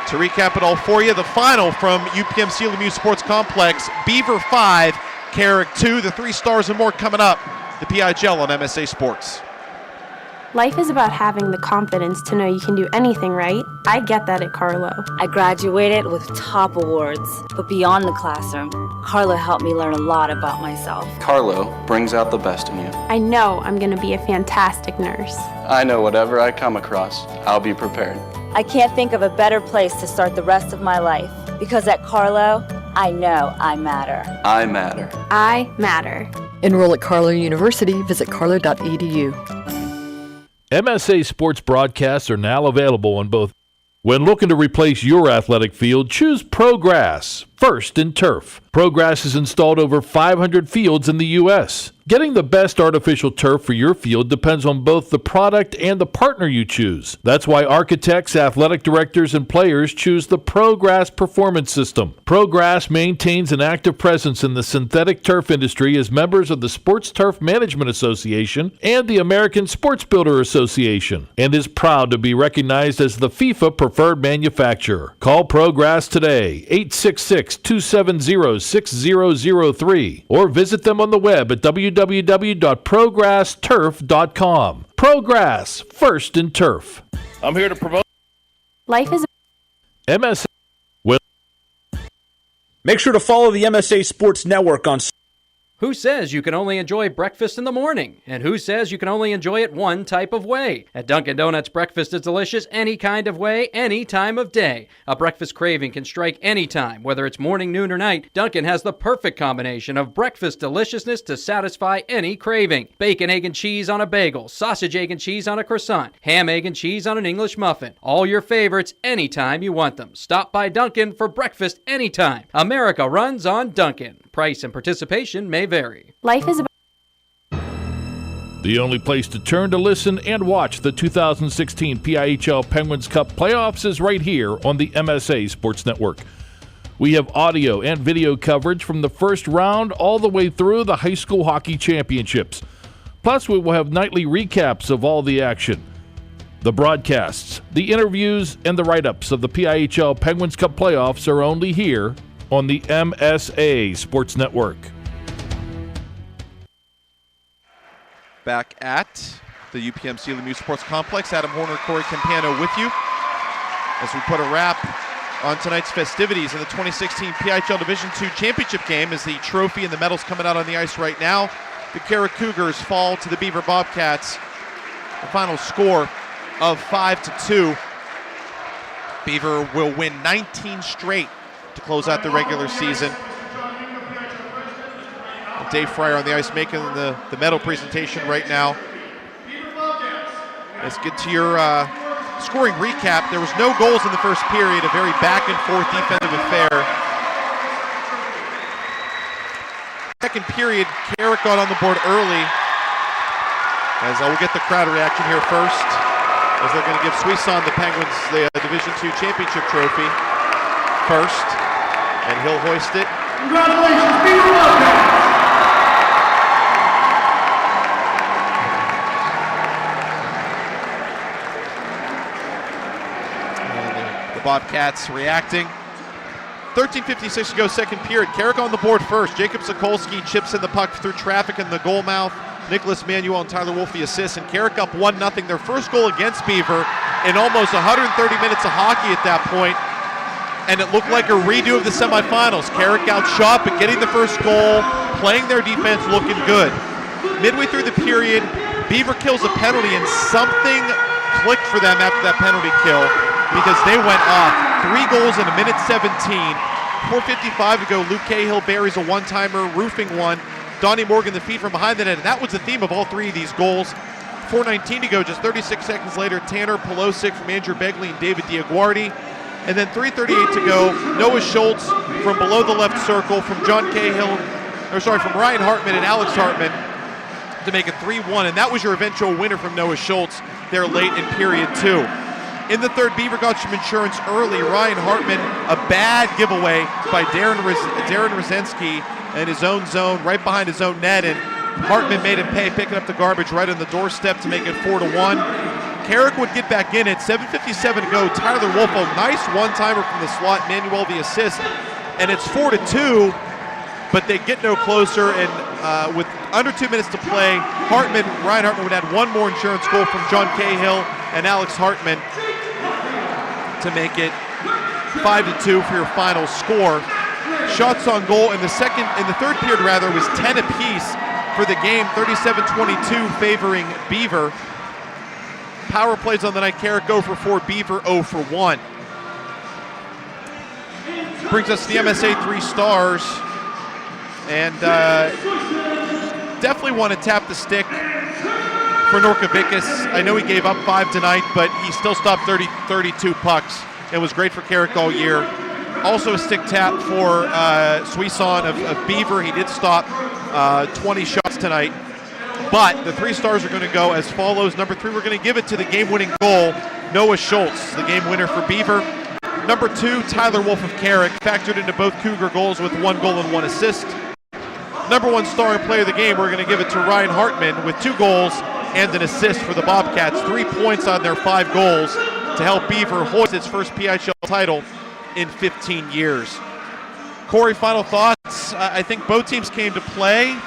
to recap it all for you. The final from UPMC Lemieux Sports Complex, Beaver 5, Carrick 2, the 3 stars and more coming up. The PIHL on MSA Sports. Life is about having the confidence to know you can do anything right. I get that at Carlo. I graduated with top awards, but beyond the classroom, Carlo helped me learn a lot about myself. Carlo brings out the best in you. I know I'm going to be a fantastic nurse. I know whatever I come across, I'll be prepared. I can't think of a better place to start the rest of my life, because at Carlo, I know I matter. I matter. I matter. Enroll at Carlo University. Visit carlo.edu. MSA sports broadcasts are now available on both. When looking to replace your athletic field, choose ProGrass, first in turf. ProGrass has installed over 500 fields in the U.S. Getting the best artificial turf for your field depends on both the product and the partner you choose. That's why architects, athletic directors, and players choose the ProGrass Performance System. ProGrass maintains an active presence in the synthetic turf industry as members of the Sports Turf Management Association and the American Sports Builder Association, and is proud to be recognized as the FIFA preferred manufacturer. Call ProGrass today, 866-270-6003, or visit them on the web at www.progressturf.com. ProGrass, first in turf. I'm here to promote. Life is MSA. Make sure to follow the MSA Sports Network on. Who says you can only enjoy breakfast in the morning? And who says you can only enjoy it one type of way? At Dunkin' Donuts, breakfast is delicious any kind of way, any time of day. A breakfast craving can strike any time, whether it's morning, noon, or night. Dunkin' has the perfect combination of breakfast deliciousness to satisfy any craving. Bacon, egg, and cheese on a bagel, sausage, egg, and cheese on a croissant, ham, egg, and cheese on an English muffin. All your favorites anytime you want them. Stop by Dunkin' for breakfast anytime. America runs on Dunkin'. Price and participation may vary. Life is about The only place to turn to listen and watch the 2016 PIHL Penguins Cup playoffs is right here on the MSA Sports Network. We have audio and video coverage from the first round all the way through the high school hockey championships. Plus, we will have nightly recaps of all the action. The broadcasts, the interviews, and the write-ups of the PIHL Penguins Cup playoffs are only here on the MSA Sports Network. Back at the UPMC Lemieux Sports Complex, Adam Hoerner, Cory, Campano with you as we put a wrap on tonight's festivities in the 2016 PIHL Division II Championship game as the trophy and the medals coming out on the ice right now. The Carrick Cougars fall to the Beaver Bobcats. The final score of 5-2. Beaver will win 19 straight to close out the regular season. Dave Fryer on the ice making the medal presentation right now. Let's get to your scoring recap. There was no goals in the first period, a very back and forth defensive affair. Second period, Carrick got on the board early. As we'll get the crowd reaction here first, as they're going to give Suisson the Penguins the Division II Championship trophy first. And he'll hoist it. Congratulations, Beaver Bobcats! The Bobcats reacting. 13:56 to go, second period. Carrick on the board first. Jacob Sokolski chips in the puck through traffic in the goal mouth. Nicholas Manuel and Tyler Wolfe assists, and Carrick up 1-0. Their first goal against Beaver in almost 130 minutes of hockey at that point. And it looked like a redo of the semifinals. Carrick outshot, but getting the first goal, playing their defense, looking good. Midway through the period, Beaver kills a penalty, and something clicked for them after that penalty kill because they went off. 3 goals in a minute 17. 4:55 to go. Luke Cahill buries a one-timer, roofing one. Donnie Morgan the feed from behind the net, and that was the theme of all 3 of these goals. 4:19 to go, just 36 seconds later, Tanner Pelosic from Andrew Begley and David Diaguardi. And then 3:38 to go, Noah Schultz from below the left circle from from Ryan Hartman and Alex Hartman to make it 3-1. And that was your eventual winner from Noah Schultz there late in period 2. In the third, Beaver got some insurance early. Ryan Hartman, a bad giveaway by Darren Rosensky in his own zone, right behind his own net. And Hartman made him pay, picking up the garbage right on the doorstep to make it 4-1. Carrick would get back in at 7:57 to go. Tyler Wolfe, nice one-timer from the slot. Manuel the assist, and it's 4-2. but they get no closer, and with under 2 minutes to play, Ryan Hartman would add one more insurance goal from John Cahill and Alex Hartman to make it 5-2 for your final score. Shots on goal in the third period was 10 apiece for the game, 37-22 favoring Beaver. Power plays on the night, Carrick 0 for 4, Beaver 0 for 1. Brings us to the MSA 3 stars, and definitely want to tap the stick for Norkovickas. I know he gave up 5 tonight, but he still stopped 32 pucks. It was great for Carrick all year. Also a stick tap for Suisson of Beaver. He did stop 20 shots tonight. But the 3 stars are going to go as follows. Number 3, we're going to give it to the game-winning goal, Noah Schultz, the game winner for Beaver. Number 2, Tyler Wolf of Carrick, factored into both Cougar goals with 1 goal and 1 assist. Number 1 star and player of the game, we're going to give it to Ryan Hartman with 2 goals and an assist for the Bobcats. 3 points on their 5 goals to help Beaver hoist its first PIHL title in 15 years. Cory, final thoughts? I think both teams came to play.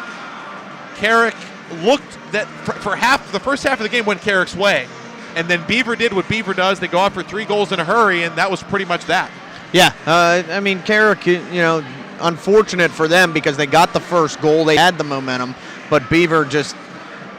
Carrick looked that for the first half of the game went Carrick's way, and then Beaver did what Beaver does. They go out for 3 goals in a hurry, and that was pretty much that. Yeah, I mean, Carrick, unfortunate for them because they got the first goal. They had the momentum, but Beaver just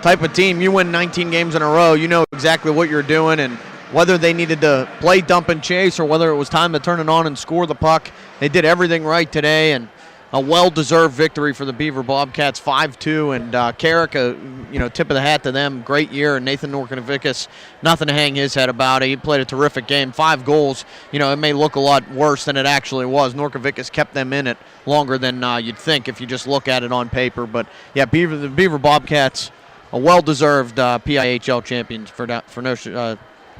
type of team. You win 19 games in a row, you know exactly what you're doing, and whether they needed to play dump and chase or whether it was time to turn it on and score the puck, they did everything right today, and a well-deserved victory for the Beaver Bobcats, 5-2, and Carrick, tip of the hat to them. Great year, and Nathan Norkovickas, nothing to hang his head about. He played a terrific game, 5 goals. It may look a lot worse than it actually was. Norkovickas kept them in it longer than you'd think if you just look at it on paper. But yeah, the Beaver Bobcats, a well-deserved PIHL champions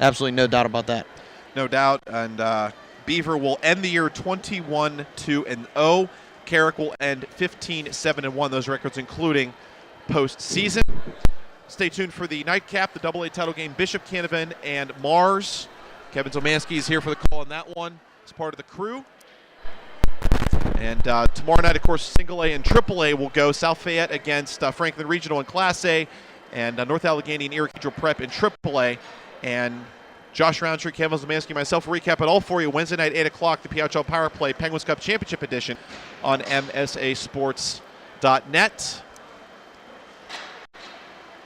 absolutely no doubt about that. No doubt, and Beaver will end the year 21-2-0. Carrick will end 15-7-1. Those records including postseason. Stay tuned for the nightcap, the AA title game, Bishop Canavan and Mars. Kevin Zomanski is here for the call on that one as part of the crew. And tomorrow night, of course, Single A and Triple A will go. South Fayette against Franklin Regional in Class A, and North Allegheny and Erie Cathedral Prep in Triple A. And Josh Roundtree, Kevin Zomanski, and myself will recap it all for you Wednesday night, 8 o'clock, the PIHL Power Play Penguins Cup Championship Edition on MSASports.net.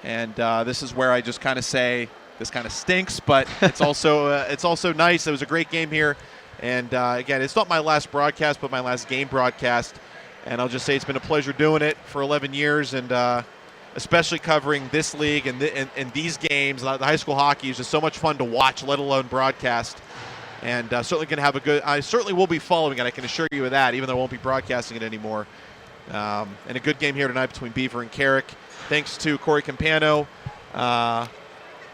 And this is where I just kind of say, this kind of stinks, but it's also nice. It was a great game here. And again, it's not my last broadcast, but my last game broadcast. And I'll just say it's been a pleasure doing it for 11 years, and especially covering this league and these games. The high school hockey is just so much fun to watch, let alone broadcast. And certainly going to have I certainly will be following it, I can assure you of that, even though I won't be broadcasting it anymore. And a good game here tonight between Beaver and Carrick. Thanks to Cory Campano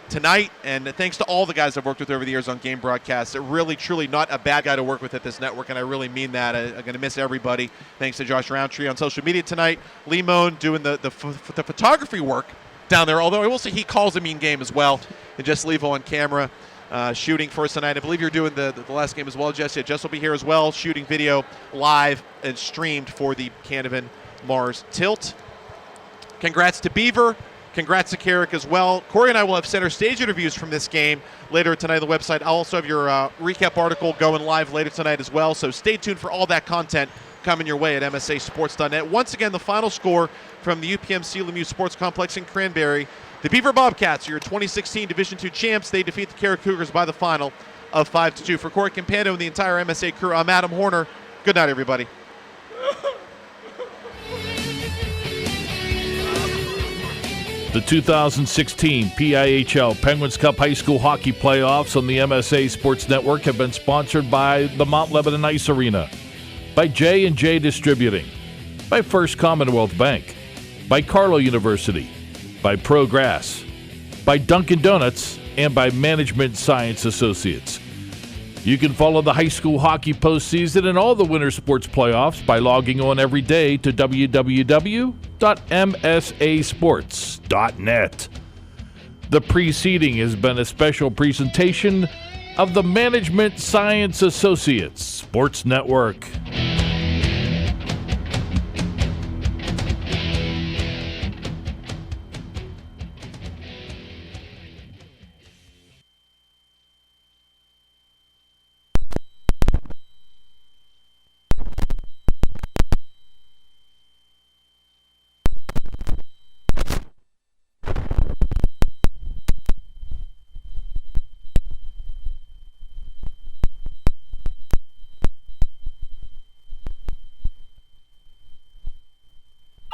tonight, and thanks to all the guys I've worked with over the years on game broadcasts. Really, truly not a bad guy to work with at this network, and I really mean that. I'm going to miss everybody. Thanks to Josh Roundtree on social media tonight. Lemon doing the photography work down there, although I will say he calls a mean game as well. And Jess Levo on camera shooting for us tonight. I believe you're doing the last game as well, Jess. Yeah, Jess will be here as well, shooting video live and streamed for the Canavan Mars Tilt. Congrats to Beaver. Congrats to Carrick as well. Cory and I will have center stage interviews from this game later tonight on the website. I'll also have your recap article going live later tonight as well. So stay tuned for all that content coming your way at MSASports.net. Once again, the final score from the UPMC Lemieux Sports Complex in Cranberry. The Beaver Bobcats are your 2016 Division II champs. They defeat the Carrick Cougars by the final of 5-2. For Cory Campano and the entire MSA crew, I'm Adam Hoerner. Good night, everybody. The 2016 PIHL Penguins Cup High School Hockey Playoffs on the MSA Sports Network have been sponsored by the Mount Lebanon Ice Arena, by J&J Distributing, by First Commonwealth Bank, by Carlow University, by Progress, by Dunkin' Donuts, and by Management Science Associates. You can follow the high school hockey postseason and all the winter sports playoffs by logging on every day to www.msasports.net. The preceding has been a special presentation of the Management Science Associates Sports Network.